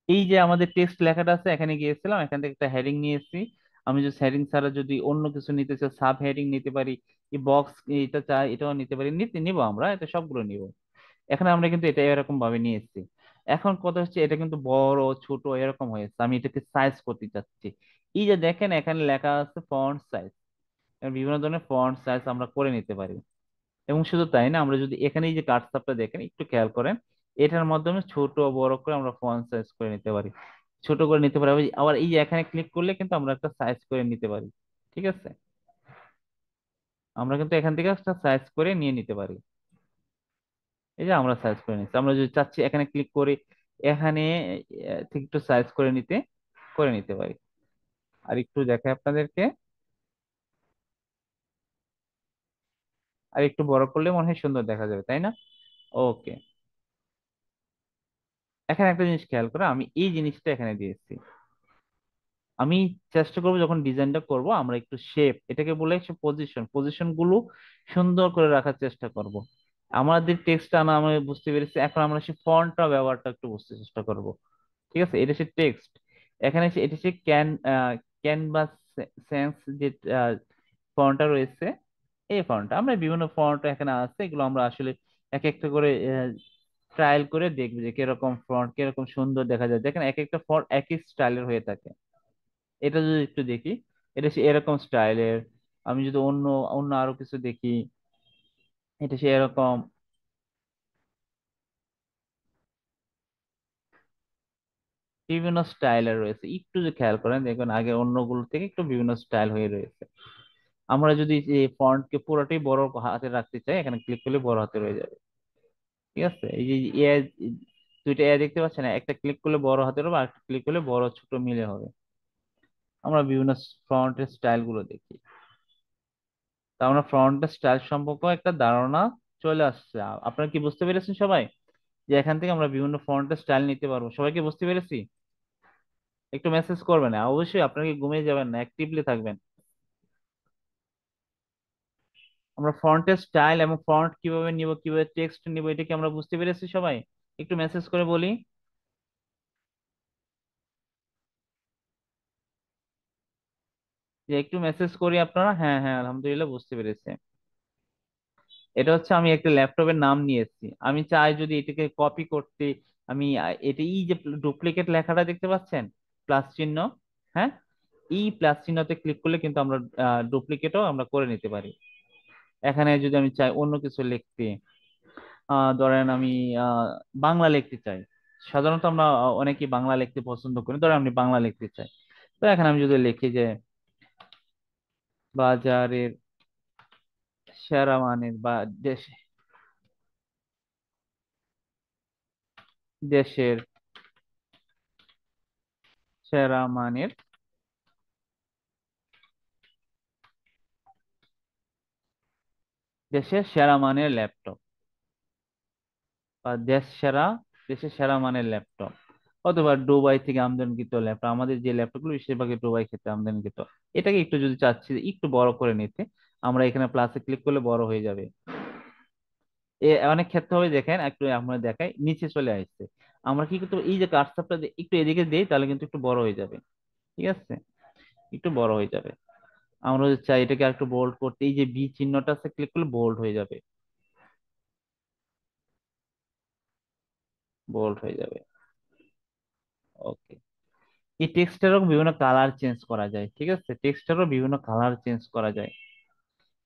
এই যে আমাদের টেক্সট লেখাটা আছে, এখানে গিয়েছিলাম, এখান থেকে একটা হেডিং নিয়ে এসেছি। আমি যদি হেডিং ছাড়া যদি অন্য কিছু নিতে চাই, সাব হেডিং নিতে পারি, এই বক্স এটা চাই এটাও নিতে পারি, নিব, আমরা এটা সবগুলো নিব। এখানে আমরা কিন্তু এটা এরকম ভাবে নিয়ে এসেছি। এখন কথা হচ্ছে এটা কিন্তু বড় ছোট এরকম হয়েছে, আমি এটাকে সাইজ করতে চাচ্ছি। এই যে দেখেন এখানে লেখা আছে ফন্ট সাইজ, বিভিন্ন ধরনের ফন্ট সাইজ আমরা করে নিতে পারি। এবং শুধু তাই না, আমরা যদি এখানে এই যে কাটসাপটা দেখেন একটু খেয়াল করেন, এটার মাধ্যমে ছোট বড় করে আমরা ফন্ট সাইজ করে নিতে পারি, ছোট করে নিতে পারি। আবার এই যে এখানে ক্লিক করলে কিন্তু আমরা একটা সাইজ করে নিতে পারি। ঠিক আছে, আমরা কিন্তু এখান থেকে একটা সাইজ করে নিয়ে নিতে পারি। এই যে আমরা সার্চ করে নিচ্ছি, আমরা যদি চাচ্ছি এখানে ক্লিক করি, এখানে থেকে একটু সার্চ করে নিতে, করে নিতে পারি। আর একটু দেখাই আপনাদেরকে, আর একটু বড় করলে মনে হয় সুন্দর দেখা যাবে, তাই না? ওকে। এখানে একটা জিনিস খেয়াল করো, আমি এই জিনিসটা এখানে দিয়েছি। আমি চেষ্টা করবো যখন ডিজাইনটা করব আমরা একটু শেপ, এটাকে বলে পজিশন, পজিশন গুলো সুন্দর করে রাখার চেষ্টা করব। আমাদের টেক্সট আনা আমি বুঝতে পেরেছি, এখন আমরা সেই ফন্টটা ব্যবহারটা একটু বুঝতে চেষ্টা করব। ঠিক আছে, এটা সে টেক্সট। এখানে এটা সে ক্যানভাস সেন্স যে ফন্টটা রয়েছে, এই ফন্টটা আমরা বিভিন্ন ফন্ট এখানে আছে, এগুলো আমরা আসলে এক একটা করে ট্রায়াল করে দেখবো যে কিরকম ফন্ট কিরকম সুন্দর দেখা যায়। দেখেন এক একটা ফন্ট এক এক স্টাইলের হয়ে থাকে। এটা যদি একটু দেখি, এটা সে এরকম স্টাইলের। আমি যদি অন্য অন্য আরো কিছু দেখি, এটা সে এরকম বিভিন্ন স্টাইলের রয়েছে। একটু যে খেয়াল করেন দেখবেন আগে অন্যগুলো থেকে একটু বিভিন্ন স্টাইল হয়ে রয়েছে। আমরা যদি এই ফন্টকে পুরোটাই বড় হাতে রাখতে চাই, এখানে ক্লিক করলে বড় হাতে রয়ে যাবে। ঠিক আছে, এই যে এ, দুইটা এ দেখতে পাচ্ছেন না? একটা ক্লিক করলে বড় হাতের হবে, আর একটা ক্লিক করলে বড় ছোট মিলে হবে। আমরা বিভিন্ন ফন্টের স্টাইল গুলো দেখি, তা আমরা ফন্টের স্টাইল সম্পর্কে একটা ধারণা চলে আসছে। আপনারা কি বুঝতে পেরেছেন সবাই, যে এখান থেকে আমরা বিভিন্ন ফন্টের স্টাইল নিতে পারবো? সবাইকে বুঝতে পেরেছি? একটু মেসেজ করবেন, অবশ্যই আপনাকে ঘুমিয়ে যাবেন না, অ্যাক্টিভলি থাকবেন। আমরা ফন্টের স্টাইল এবং ফন্ট কিভাবে নিব, কিভাবে টেক্সট নিব, এটা কি আমরা বুঝতে পেরেছি সবাই? একটু মেসেজ করে বলি, যে একটু মেসেজ করি আপনারা। হ্যাঁ হ্যাঁ, আলহামদুলিল্লাহ বুঝতে পেরেছি। এটা হচ্ছে আমি একটা ল্যাপটপের নাম নিয়েছি, আমি চাই যদি এটাকে কপি করতে, আমি এটা এই যে ডুপ্লিকেট লেখাটা দেখতে পাচ্ছেন, প্লাস চিহ্ন, হ্যাঁ, এই প্লাস চিহ্নতে ক্লিক করলে কিন্তু আমরা ডুপ্লিকেটও আমরা করে নিতে পারি। এখানে যদি আমি চাই অন্য কিছু লিখতে, ধরেন আমি আহ, বাংলা লিখতে চাই। সাধারণত আমরা অনেকেই বাংলা লিখতে পছন্দ করি, ধরেন আমি বাংলা লিখতে চাই। তো এখানে আমি যদি লিখি যে বাজারের সেরা মানের বা দেশ, দেশের সেরা মানের, দেশের সেরা মানের ল্যাপটপ, বা দেশের সেরা মানের ল্যাপটপ, অথবা দুবাই থেকে আমদানিকৃত ল্যাপটপ। আমাদের যে ল্যাপটপ গুলো বেশিরভাগই দুবাই থেকে আমদানিকৃত। এটাকে একটু যদি চাচ্ছি যে একটু বড় করে নিতে, আমরা এখানে প্লাসে ক্লিক করলে বড় হয়ে যাবে। অনেক ক্ষেত্রে হবে, দেখেন একটু আমরা দেখাই, নিচে চলে আসছে। আমরা কি করতে পারি, এই যে কার্সরটা একটু এদিকে দেই, তাহলে কিন্তু একটু বড় হয়ে যাবে। ঠিক আছে, একটু বড় হয়ে যাবে। আমরা যদি চাই এটাকে আর একটু বোল্ড করতে, এই যে বি চিহ্নটা আছে, ক্লিক করলে বোল্ড হয়ে যাবে, বোল্ড হয়ে যাবে। ওকে। এই টেক্সটারও বিভিন্ন কালার চেঞ্জ করা যায়। ঠিক আছে, টেক্সটারও বিভিন্ন কালার চেঞ্জ করা যায়।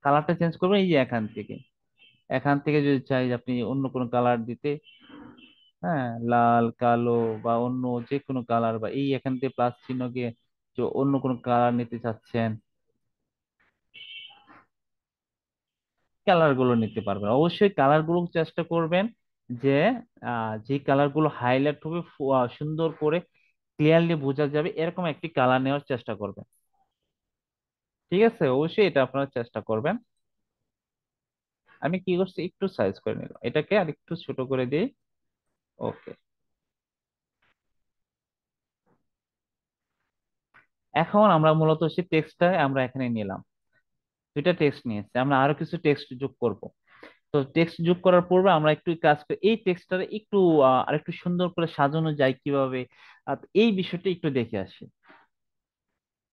কালারটা চেঞ্জ করবেন এই যে এখান থেকে, এখান থেকে যদি চাই যে আপনি অন্য কোনো কালার দিতে, হ্যাঁ, লাল কালো বা অন্য যে কোনো কালার, বা এই এখান থেকে প্লাস চিহ্ন গিয়ে যে অন্য কোনো কালার নিতে চাচ্ছেন, কালার গুলো নিতে পারবেন। অবশ্যই কালার গুলো চেষ্টা করবেন যে যে কালার গুলো হাইলাইট হবে, সুন্দর করে ক্লিয়ারলি বোঝা যাবে, এরকম একটি কালার নেওয়ার চেষ্টা করবেন। ঠিক আছে, অবশ্যই এটা আপনারা চেষ্টা করবেন। আমি কি করছি, একটু সাইজ করে নিলাম, এটাকে আর একটু ছোট করে দিই। ওকে। এখন আমরা মূলত সেই টেক্সটটা আমরা এখানে নিলাম, দুইটা টেক্সট নিয়েছি, আমরা আরো কিছু টেক্সট যোগ করব। তো টেক্সট যোগ করার পূর্বে আমরা একটু কাজ করি, এই টেক্সটটা একটু আরেকটু সুন্দর করে সাজানো যায় কিভাবে, এই বিষয়টা একটু দেখে আসি।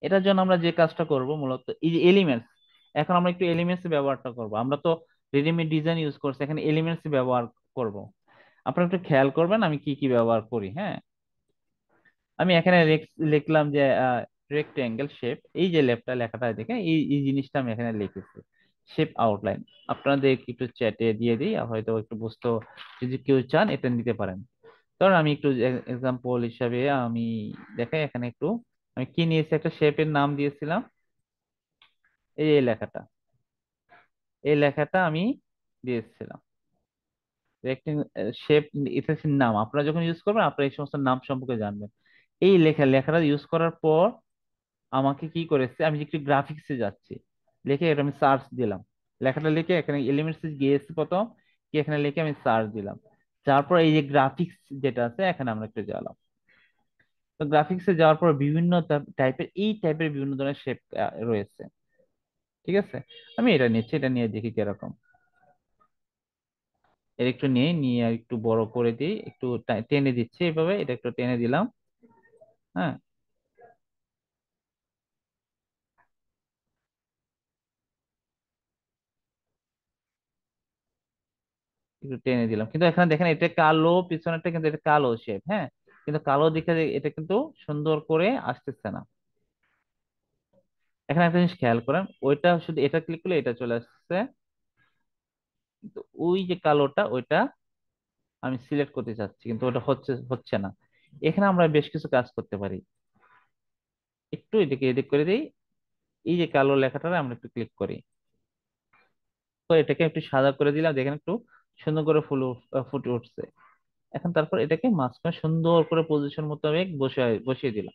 এটার জন্য আমরা যে কাজটা করব মূলত এই যে এলিমেন্টস, এখন আমরা একটু এলিমেন্টস ব্যবহারটা করব। আমরা তো রেডিমেড ডিজাইন ইউজ করছি, এখানে এলিমেন্টস ব্যবহার করব। আপনারা একটু খেয়াল করবেন আমি কি কি ব্যবহার করি। হ্যাঁ, আমি এখানে লিখলাম যে রেক্টেঙ্গেল শেপ, এই যে লেখাটা দেখে এই এই জিনিসটা আমি এখানে লিখেছি। শেপ আউটলাইন আপনাদের একটু চ্যাটে দিয়ে দিই, হয়তো একটু বুঝতে, যদি কেউ চান এটা নিতে পারেন। ধরুন আমি একটু এক্সাম্পল হিসাবে আমি দেখাই, এখানে একটু আমি কি নিয়েছি, একটা শেপের নাম দিয়েছিলাম, এই লেখাটা, এই লেখাটা আমি দিয়েছিলাম, রেক্টিং শেপ, ইফেক্টের নাম আপনারা যখন ইউজ করবেন আপনারা এই সমস্ত নাম সম্পর্কে জানবেন। এই লেখাটা ইউজ করার পর আমাকে কি করেছে, আমি একটু গ্রাফিক্সে যাচ্ছি, লিখে এটা আমি সার্চ দিলাম, লেখাটা লিখে এখানে এলিমেন্টস গিয়েছি প্রথম, কি এখানে লিখে আমি সার্চ দিলাম। তারপর এই যে গ্রাফিক্স যেটা আছে এখানে আমরা একটু গেলাম। তো গ্রাফিক্সে যাওয়ার পর বিভিন্ন টাইপের বিভিন্ন ধরনের শেপ রয়েছে। ঠিক আছে, আমি এটা নিচ্ছি, এটা নিয়ে দেখি কিরকম। এর একটু নিয়ে আর একটু বড় করে দিই, একটু টেনে দিচ্ছি এইভাবে, এটা একটু টেনে দিলাম। হ্যাঁ, একটু টেনে দিলাম, কিন্তু এখানে দেখেন এটা কালো, পিছনেরটা কিন্তু এটা কালো শেপ। হ্যাঁ, কিন্তু কালো দিকে এটা কিন্তু সুন্দর করে আসতেছে না। এখানে একটা জিনিস খেয়াল করেন, ওইটা শুধু এটা ক্লিক করলে এটা চলে আসছে, কিন্তু ওই যে কালোটা ওইটা আমি সিলেক্ট করতে চাচ্ছি, কিন্তু ওটা হচ্ছে না। এখানে আমরা বেশ কিছু কাজ করতে পারি। একটু এদিকে এদিক করে দিই, এই যে কালো লেখাটা আমরা একটু ক্লিক করি, তো এটাকে একটু সাদা করে দিলাম, দেখেন একটু সুন্দর করে ফুটে উঠছে। এখন তারপর এটাকে মাঝখানে সুন্দর করে পজিশন মোতাবেক বসিয়ে দিলাম।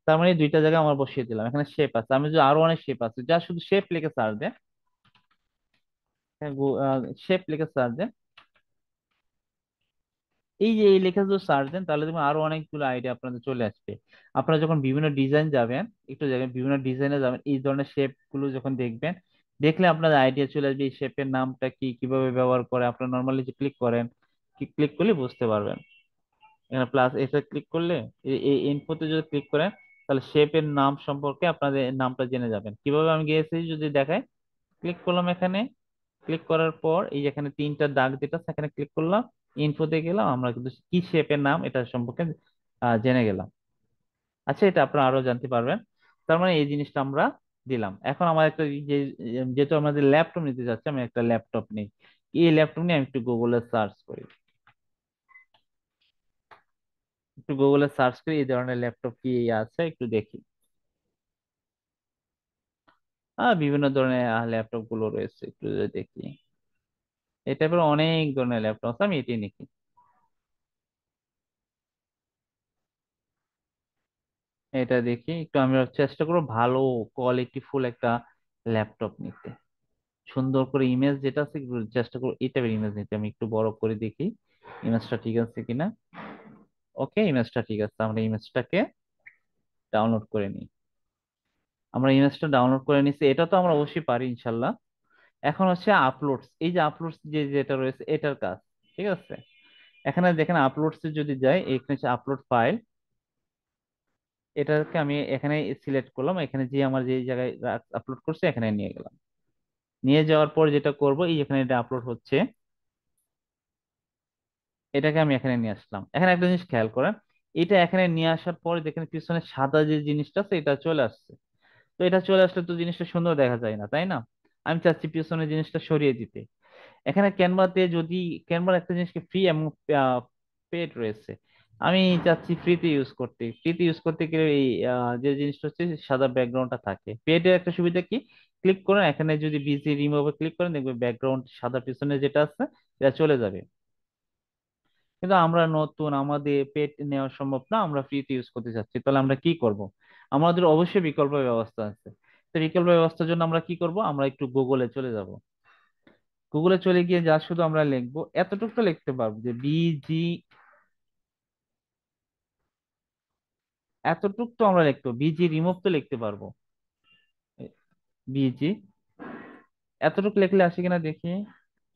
তার মানে এই দুইটা জায়গায় আমার বসিয়ে দিলাম। এখানে শেপ আছে, আমি যদি আরো অনেক শেপ আছে, যা শুধু শেপ লিখে সার্চ দেন, শেপ লিখে সার্চ দেন, এই যে এই লেখা যদি সার্চ দেন তাহলে দেখবেন আরো অনেকগুলো আইডিয়া আপনাদের চলে আসবে। আপনারা যখন বিভিন্ন ডিজাইন যাবেন, একটু যাবেন বিভিন্ন ডিজাইনে যাবেন, এই ধরনের শেপ গুলো যখন দেখবেন, দেখলে আপনাদের আইডিয়া চলে আসবে এই শেপের নামটা কি, কিভাবে ব্যবহার করে। আপনারা নর্মালি যে ক্লিক করেন, ক্লিক করলে বুঝতে পারবেন। এখানে প্লাস এটা ক্লিক করলে, এই ইনফোতে যদি ক্লিক করেন, তাহলে শেপের নাম সম্পর্কে আপনাদের নামটা জেনে যাবেন। কিভাবে আমি গিয়েছি যদি দেখাই, ক্লিক করলাম এখানে, ক্লিক করার পর এই যে এখানে তিনটা দাগ যেটা সেখানে ক্লিক করলাম, ইনফোতে গেলাম, আমরা কিন্তু কি শেপের নাম এটা সম্পর্কে জেনে গেলাম। আচ্ছা, এটা আপনারা আরো জানতে পারবেন। তার মানে এই জিনিসটা আমরা দিলাম। এখন আমার একটা যেহেতু আমাদের ল্যাপটপ নিতে যাচ্ছে, আমি একটা ল্যাপটপ নিই। এই ল্যাপটপ নিয়ে আমি একটু গুগলে সার্চ করি, একটু গুগলে সার্চ করি এই ধরনের ল্যাপটপ কি আছে একটু দেখি। বিভিন্ন ধরনের ল্যাপটপ গুলো রয়েছে, একটু যদি দেখি। এই টাইপের অনেক ধরনের ল্যাপটপ আছে, আমি এটি নিচ্ছি। এটা দেখি একটু, আমি চেষ্টা করবো ভালো কোয়ালিটি ফুল একটা ল্যাপটপ নিতে। সুন্দর করে ইমেজ যেটা আছে একটু চেষ্টা করবো এই টাইপের ইমেজ নিতে। আমি একটু বড় করে দেখি ইমেজটা ঠিক আছে কিনা। ওকে, ইমেজটা ঠিক আছে, আমরা ইমেজটাকে ডাউনলোড করে নিই। আমরা ইমেজটা ডাউনলোড করে নিচ্ছি, এটা তো আমরা অবশ্যই পারি ইনশাল্লাহ। এখন হচ্ছে আপলোডস, এই যে আপলোডস যেটা রয়েছে এটার কাজ। ঠিক আছে, এখানে দেখেন আপলোডস যদি যাই, এখানে হচ্ছে আপলোড ফাইল, এটাকে আমি এখানে সিলেক্ট করলাম, এখানে যে আমার যে জায়গায় আপলোড করছে এখানে নিয়ে গেলাম। নিয়ে যাওয়ার পর যেটা করব, এই এখানে এটা আপলোড হচ্ছে, এটাকে আমি এখানে নিয়ে আসলাম। এখানে একটা জিনিস খেয়াল করেন, এটা এখানে নিয়ে আসার পরে দেখেন পিছনে সাদা যে জিনিসটা আছে এটা চলে আসছে। তো এটা চলে আসলে তো জিনিসটা সুন্দর দেখা যায় না, তাই না? আমি চাচ্ছি পিছনে জিনিসটা সরিয়ে দিতে। এখানে ক্যানভাতে যদি, ক্যানভার একটা জিনিসকে ফ্রি এবং পেড রয়েছে, আমি চাচ্ছি ফ্রিতে ইউজ করতে গেলে এই যে জিনিসটা হচ্ছে সাদা ব্যাকগ্রাউন্ডটা থাকে। পেডের একটা সুবিধা কি, ক্লিক করেন এখানে যদি বিজি রিমুভে ক্লিক করেন দেখবেন ব্যাকগ্রাউন্ড সাদা পিছনে যেটা আছে এটা চলে যাবে। কিন্তু আমরা নতুন, আমাদের পেড নেওয়া সম্ভব না, আমরা ফ্রিতে ইউজ করতে চাচ্ছি, তাহলে আমরা কি করব? আমাদের অবশ্যই বিকল্প ব্যবস্থা আছে। তো বিকল্প ব্যবস্থার জন্য আমরা কি করব, আমরা একটু গুগলে চলে যাব। গুগলে চলে গিয়ে যা শুধু আমরা লিখবো, এতটুকু তো লিখতে পারবো যে বিজি, এতটুকু তো আমরা লিখতে বিজি রিমুভ তো লিখতে পারবো। বিজি, এতটুকু লিখলে আসে কিনা দেখি।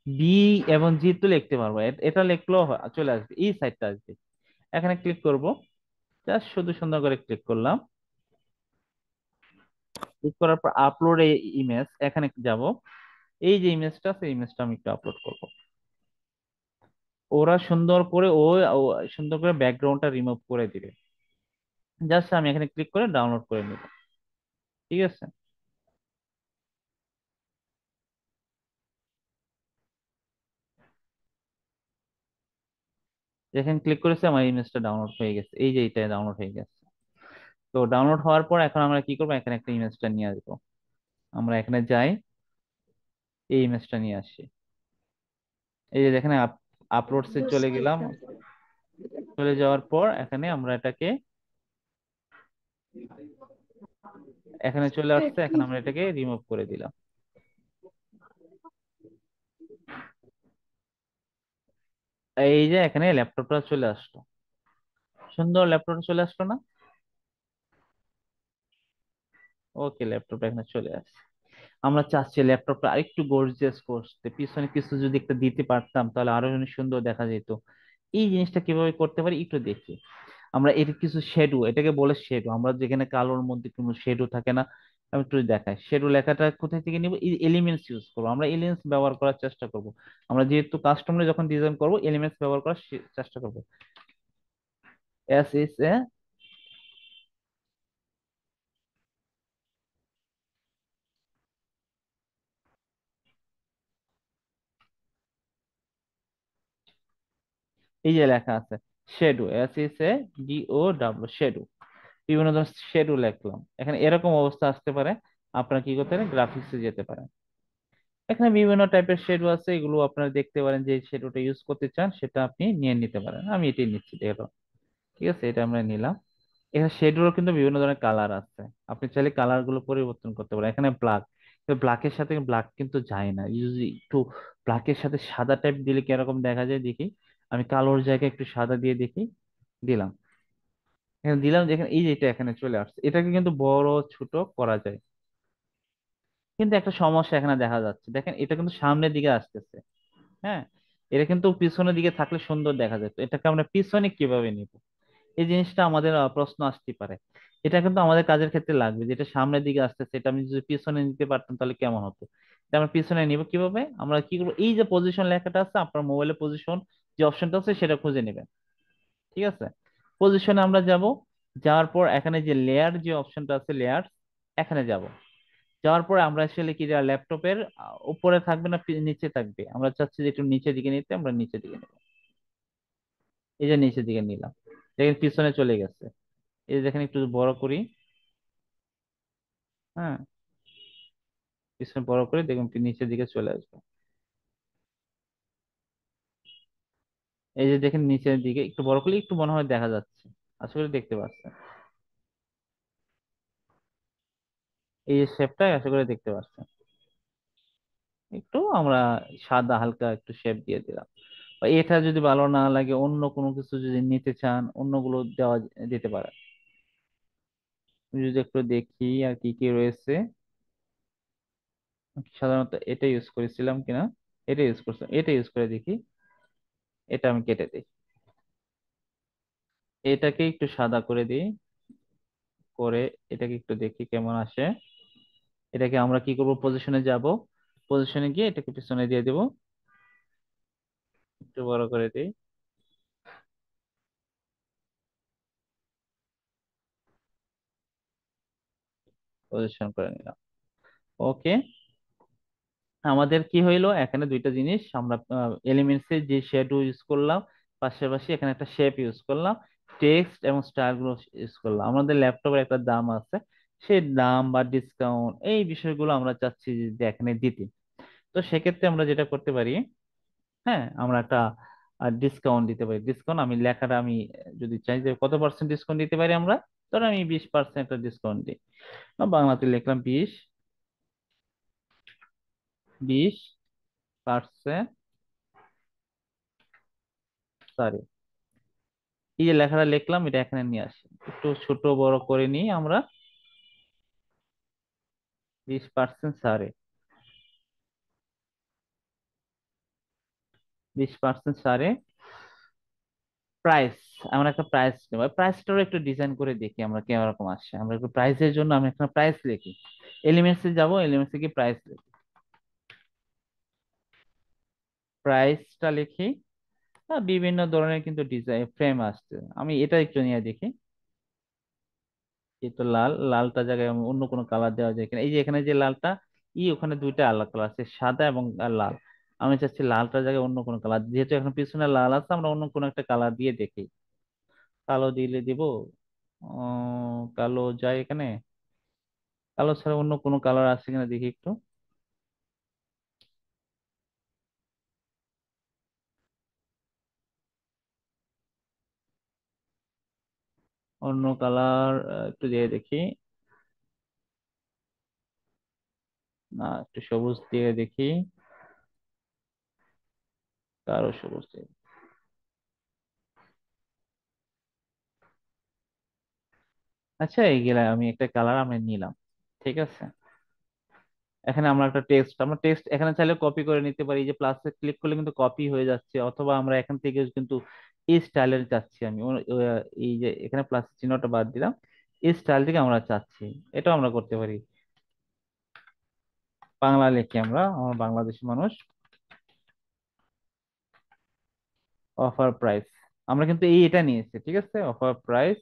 বি এবং জি তো লিখতে পারবো, এটা লিখলেও চলে আসবে, এই সাইডটা আসবে। এখানে ক্লিক করব, জাস্ট শুধু সুন্দর করে ক্লিক করলাম। ক্লিক করার পর আপলোড ইমেজ, এখানে যাব। এই যে ইমেজটা আছে ইমেজটা আমি একটু আপলোড করব। ওরা সুন্দর করে ও সুন্দর করে ব্যাকগ্রাউন্ডটা রিমুভ করে দিবে। জাস্ট আমি এখানে ক্লিক করে ডাউনলোড করে নিব। ঠিক আছে, যেখানে ক্লিক করেছে আমার ইমেজটা ডাউনলোড হয়ে গেছে, এই যে এটা ডাউনলোড হয়ে গেছে। তো ডাউনলোড হওয়ার পর এখন আমরা কি করবো, এখানে একটা ইমেজটা নিয়ে আসবো। আমরা এখানে যাই, এই ইমেজটা নিয়ে আসি। এই যে দেখেন আপলোডসে চলে বুঝতে গেলাম। পারছি। চলে যাওয়ার পর এখানে আমরা এটাকে, এখানে চলে আসছে, এখন আমরা এটাকে রিমুভ করে দিলাম। এই যে এখানে ল্যাপটপটা চলে আসলো, সুন্দর ল্যাপটপটা চলে আসলো না? ওকে, ল্যাপটপটা এখানে চলে আসছে। আমরা চাচ্ছি ল্যাপটপটা আরেকটু গর্জিয়াস করতে, পিছনে কিছু যদি একটা দিতে পারতাম তাহলে আরো অনেক সুন্দর দেখা যেত। এই জিনিসটা কিভাবে করতে পারি একটু দেখি। আমরা এর কিছু শেডো, এটাকে বলে শেডো, আমরা যেখানে কালোর মধ্যে কোনো শেডো থাকে না। আমি একটু দেখাই শেডো লেখাটা কোথায় থেকে নিব, এলিমেন্টস ইউজ করবো, আমরা এলিমেন্টস ব্যবহার করার চেষ্টা করব। আমরা যেহেতু কাস্টমারে যখন ডিজাইন করব এলিমেন্টস ব্যবহার করার চেষ্টা করব। এস এস এ, এই যে লেখা আছে shadow, S S A D O W, shadow. বিভিন্ন ধরনের শেডো লিখলাম, এখানে এরকম অবস্থা আসতে পারে। আপনারা কি করতে পারেন, গ্রাফিক্সে যেতে পারেন। এখানে বিভিন্ন টাইপের শেডো আছে, এগুলো আপনারা দেখতে পারেন, যে শেডোটা ইউজ করতে চান সেটা আপনি নিয়ে নিতে পারেন। আমি এটাই নিচ্ছি, দেখো। ঠিক আছে, এটা আমরা নিলাম। এখানে শেডোরও কিন্তু বিভিন্ন ধরনের কালার আছে, আপনি চাইলে কালার গুলো পরিবর্তন করতে পারেন। এখানে ব্ল্যাক, ব্ল্যাকের সাথে ব্ল্যাক কিন্তু যায় না, ইউজি একটু ব্ল্যাকের সাথে সাদা টাইপ দিলে কিরকম দেখা যায় দেখি। আমি কালোর জায়গায় একটু সাদা দিয়ে দেখি, দিলাম। এখানে দিলাম, দেখেন এই যে এটা এখানে চলে আসছে। এটাকে কিন্তু বড় ছোট করা যায়, কিন্তু একটা সমস্যা এখানে দেখা যাচ্ছে, দেখেন এটা কিন্তু সামনের দিকে আসতেছে। হ্যাঁ, এটা কিন্তু পিছনের দিকে থাকলে সুন্দর দেখা যেত, এটাকে আমরা পিছনে কিভাবে নিব? এই জিনিসটা আমাদের প্রশ্ন আসতে পারে। এটা কিন্তু আমাদের কাজের ক্ষেত্রে লাগবে, যেটা সামনের দিকে আসতেছে এটা আমি যদি পিছনে নিতে পারতাম তাহলে কেমন হতো। এটা আমরা পিছনে নিব কিভাবে, আমরা কি করবো, এই যে পজিশন লেখাটা আছে আপনার মোবাইলে, পজিশন যে অপশনটা আছে সেটা খুঁজে নেবেন। ঠিক আছে, পজিশনে আমরা যাব। যাওয়ার পর এখানে যে লেয়ার যে অপশনটা আছে, লেয়ার, এখানে যাব। যাওয়ার পরে আমরা আসলে কি, ল্যাপটপের উপরে থাকবে না নিচে থাকবে, আমরা চাচ্ছি যে একটু নিচের দিকে নিতে, আমরা নিচের দিকে নেব। এই যে নিচের দিকে নিলাম, দেখেন পিছনে চলে গেছে। এই যে দেখেন একটু বড় করি। হ্যাঁ, পিছনে বড় করে দেখুন নিচের দিকে চলে আসবে। এই যে দেখেন নিচের দিকে একটু বড় করলে একটু মনে হয় দেখা যাচ্ছে, আশা করি দেখতে পাচ্ছেন। এই যে শেপটা আশা করি দেখতে পাচ্ছেন। একটু আমরা সাদা হালকা একটু শেপ দিয়ে দিলাম। বা এটা যদি ভালো না লাগে, অন্য কোনো কিছু যদি নিতে চান অন্যগুলো দেওয়া যেতে পারে। আমি যদি একটু দেখি আর কি কি রয়েছে। সাধারণত এটা ইউজ করেছিলাম কিনা, এটা ইউজ করছিলাম, এটা ইউজ করে দেখি। এটা আমি কেটে দিই, এটাকে একটু সাদা করে দিই, করে এটাকে একটু দেখি কেমন আসে। এটাকে আমরা কি করব, পজিশনে যাব, পজিশনে গিয়ে এটাকে পিছনে দিয়ে দেব, একটু বড় করে দিই, পজিশন করে নিলাম। ওকে, আমাদের কি হইলো, এখানে দুইটা জিনিস আমরা এলিমেন্টস এর যে শেডো ইউজ করলাম, পাশাপাশি এখানে একটা শেপ ইউজ করলাম, টেক্সট এবং স্টাইল গুলো ইউজ করলাম। আমাদের ল্যাপটপের একটা দাম আছে, সেই দাম বা ডিসকাউন্ট এই বিষয়গুলো আমরা চাচ্ছি যে এখানে দিতে। তো সেক্ষেত্রে আমরা যেটা করতে পারি, হ্যাঁ, আমরা একটা ডিসকাউন্ট দিতে পারি। ডিসকাউন্ট আমি লেখাটা আমি যদি চাই যে কত পার্সেন্ট ডিসকাউন্ট দিতে পারি আমরা, ধরো আমি 20% একটা ডিসকাউন্ট দিই। বাংলাতে লিখলাম 20%। সরি, এই যে লেখাটা লিখলাম এটা এখানে নিয়ে আসি, একটু ছোট বড় করে নিই আমরা। 20% সারে, 20% সারে, প্রাইস, আমরা একটা প্রাইস নেব। প্রাইসটারও একটু ডিজাইন করে দেখি আমরা কিরকম আসে। আমরা একটু প্রাইসের জন্য আমি একটা প্রাইস লিখি, এলিমেন্টসে যাব, এলিমেন্টসে কি প্রাইস লিখি, প্রাইসটা লিখি। বিভিন্ন ধরনের কিন্তু ডিজাইন ফ্রেম আসছে, আমি এটা একটু নিয়ে দেখি। এই তো লাল, লালটা জায়গায় আমি অন্য কোনো কালার দেওয়া যায় কিনা। এই যে এখানে যে লালটা, ওখানে দুইটা আলাদা কালার আছে, সাদা এবং লাল। আমি চাচ্ছি লালটার জায়গায় অন্য কোনো কালার, যেহেতু এখন পিছনে লাল আছে আমরা অন্য কোনো একটা কালার দিয়ে দেখি। কালো দিলে দিব, কালো যায় এখানে, কালো ছাড়া অন্য কোনো কালার আছে কিনা দেখি একটু। অন্য কালার একটু দিয়ে দেখি। না, একটু সবুজ দিয়ে দেখি। কারো সবুজ দিয়ে। আচ্ছা, এইগুলা আমি একটা কালার আমি নিলাম। ঠিক আছে। এখানে আমরা টেক্সট এখানে চাইলে কপি করে নিতে পারি, এই যে প্লাসে ক্লিক করলে কিন্তু কপি হয়ে যাচ্ছে, অথবা আমরা এখান থেকে কিন্তু এই স্টাইলের চাচ্ছি আমি এই যে এখানে প্লাস চিহ্নটা বাদ দিলাম, এই স্টাইল থেকে আমরা চাচ্ছি, এটাও আমরা করতে পারি। বাংলা লিখি আমরা বাংলাদেশি মানুষ। অফার প্রাইস, আমরা কিন্তু এটা নিয়েছি, ঠিক আছে, অফার প্রাইস।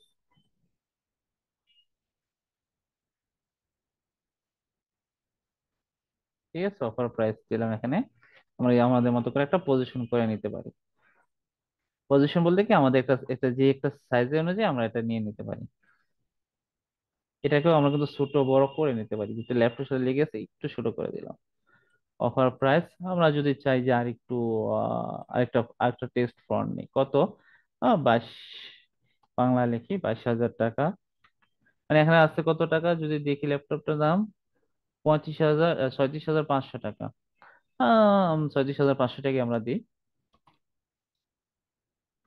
ঠিক আছে, অফার প্রাইস দিলাম এখানে। আমরা আমাদের মতো করে একটা পজিশন করে নিতে পারি। পজিশন বলতে কি, আমাদের একটা একটা যে একটা সাইজের অনুযায়ী আমরা এটা নিয়ে নিতে পারি। এটাকেও আমরা কিন্তু ছোট বড় করে নিতে পারি, যেটা ল্যাপটপের সাথে লেগে আছে একটু ছোট করে দিলাম। অফার প্রাইস, আমরা যদি চাই যে আরেকটু আরেকটা টেক্সট ফন্ট নেই, কত? 22, বাংলা লিখি 22,000 টাকা। মানে এখানে আছে কত টাকা যদি দেখি, ল্যাপটপটার দাম 25,000, 36,500 টাকা। 36,500 টাকা আমরা দিই।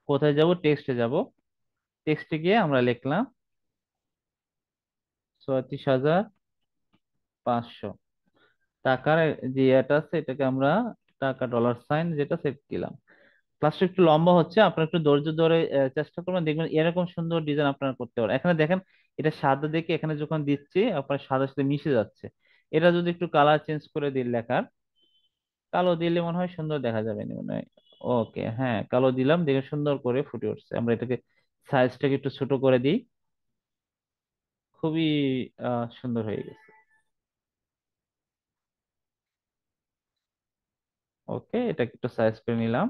কোথায় যাব? টেক্সটে যাব। টেক্সটে গিয়ে আমরা লিখলাম 36,500 টাকার যে এটা আছে, এটাকে আমরা টাকা ডলার সাইন যেটা সেট দিলাম। ক্লাসটা একটু লম্বা হচ্ছে, আপনারা একটু ধৈর্য ধরে চেষ্টা করবেন, দেখবেন এরকম সুন্দর ডিজাইন আপনারা করতে পারেন। এখানে দেখেন, এটা সাদা দেখে এখানে যখন দিচ্ছি আপনার সাদার সাথে মিশে যাচ্ছে। এটা যদি একটু কালার চেঞ্জ করে দিই লেখার, কালো দিলে মনে হয় সুন্দর দেখা যাবে না মনে হয়। ওকে, হ্যাঁ, কালো দিলাম, দেখে সুন্দর করে ফুটে উঠছে। আমরা এটাকে সাইজটাকে একটু ছোট করে দিই। খুবই সুন্দর হয়ে গেছে। ওকে, এটাকে একটু সাইজ করে নিলাম।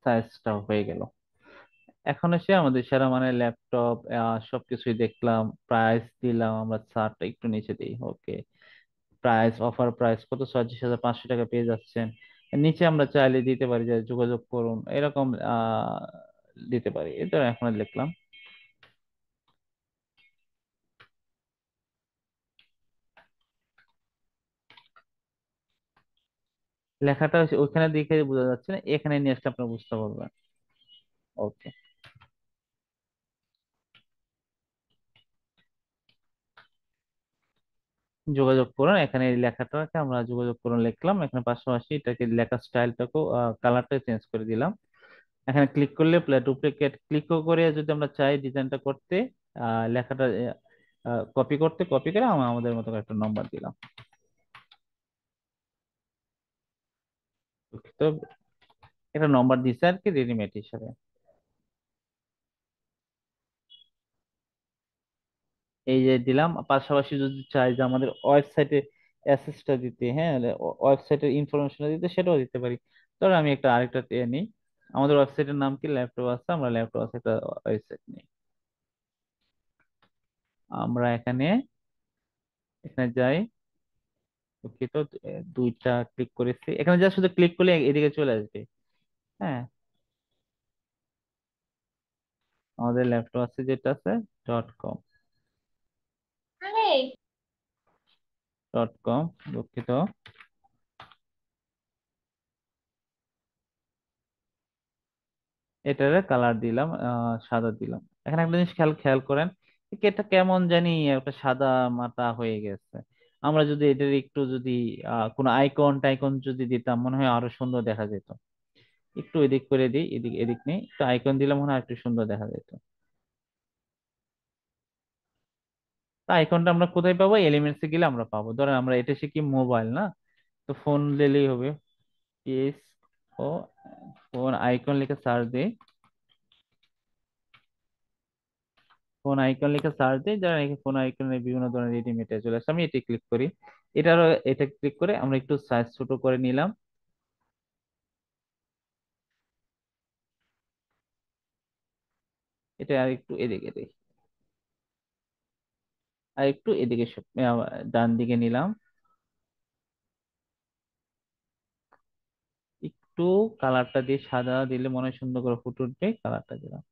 সাইজটা হয়ে গেল। এখন এসে আমাদের সেরা মানে ল্যাপটপ সবকিছুই দেখলাম, প্রাইস দিলাম, আমরা চার্টটা একটু নিচে দিই। ওকে, প্রাইস, অফার প্রাইস কত? 36,500 টাকা পেয়ে যাচ্ছেন। নিচে আমরা চাইলে দিতে পারি যে যোগাযোগ করুন, এরকম দিতে পারি। এটা এখন লিখলাম। লেখাটা ওখানে দেখে বোঝা যাচ্ছে না, এখানে নিয়ে আসলে আপনারা বুঝতে পারবেন। ওকে, যোগাযোগ করুন, এখানে এই লেখাটাকে আমরা যোগাযোগ করুন লিখলাম, এখানে পাশাপাশি এটাকে লেখা স্টাইলটাকেও কালারটা চেঞ্জ করে দিলাম। এখানে ক্লিক করলে ডুপ্লিকেট ক্লিক করে যদি আমরা চাই ডিজাইনটা করতে, লেখাটা কপি করতে, কপি করে আমরা আমাদের মতো করে একটা নম্বর দিলাম। তো একটা নম্বর দিচ্ছে আর কি, রেডিমেড হিসাবে। এই যে দিলাম, পাশাপাশি যদি চাই যে আমাদের ওয়েবসাইটে অ্যাসেসটা দিতে, হ্যাঁ, ওয়েবসাইটের ইনফরমেশনটা দিতে, সেটাও দিতে পারি। ধরো আমি একটা আরেকটা নিই। আমাদের ওয়েবসাইটের নাম কি? ল্যাপটপ আছে, আমরা ল্যাপটপ আছে একটা ওয়েবসাইট নিই। আমরা এখানে এখানে যাই। ওকে, তো দুইটা ক্লিক করেছি, এখানে যা শুধু ক্লিক করলে এদিকে চলে আসবে। হ্যাঁ, আমাদের ল্যাপটপ আছে যেটা আছে .com, .com, দুঃখিত। এটারে কালার দিলাম, সাদা দিলাম। এখানে একটা জিনিস খেয়াল খেয়াল করেন, এটা কেমন জানি একটা সাদা মাটা হয়ে গেছে। আমরা যদি এটার একটু যদি কোনো আইকন টাইকন যদি দিতাম, মনে হয় আরো সুন্দর দেখা যেত। একটু এদিক করে দিই, এদিক এদিক নেই, একটু আইকন দিলাম, মনে হয় একটু সুন্দর দেখা যেত। আইকনটা আমরা কোথায় পাবো? এলিমেন্টস এ গেলে আমরা পাবো। ধরেন আমরা এটা শিখি মোবাইল না, তো ফোন দিলেই হবে। এস ও, ফোন আইকন লিখে সার্চ দিই। ফোন আইকন লিখে সার্চ দিই, যারা ফোন আইকনের বিভিন্ন ধরনের রেডিমেড চলে আসে, আমি এটি ক্লিক করি। এটারও এটা ক্লিক করে আমরা একটু সাইজ ছোট করে নিলাম। এটা আর একটু এদিকে দিই, আর একটু এদিকে ডান দিকে নিলাম। একটু কালারটা দিয়ে সাদা দিলে মনে হয় সুন্দর করে ফুটে উঠবে, কালারটা দিলাম।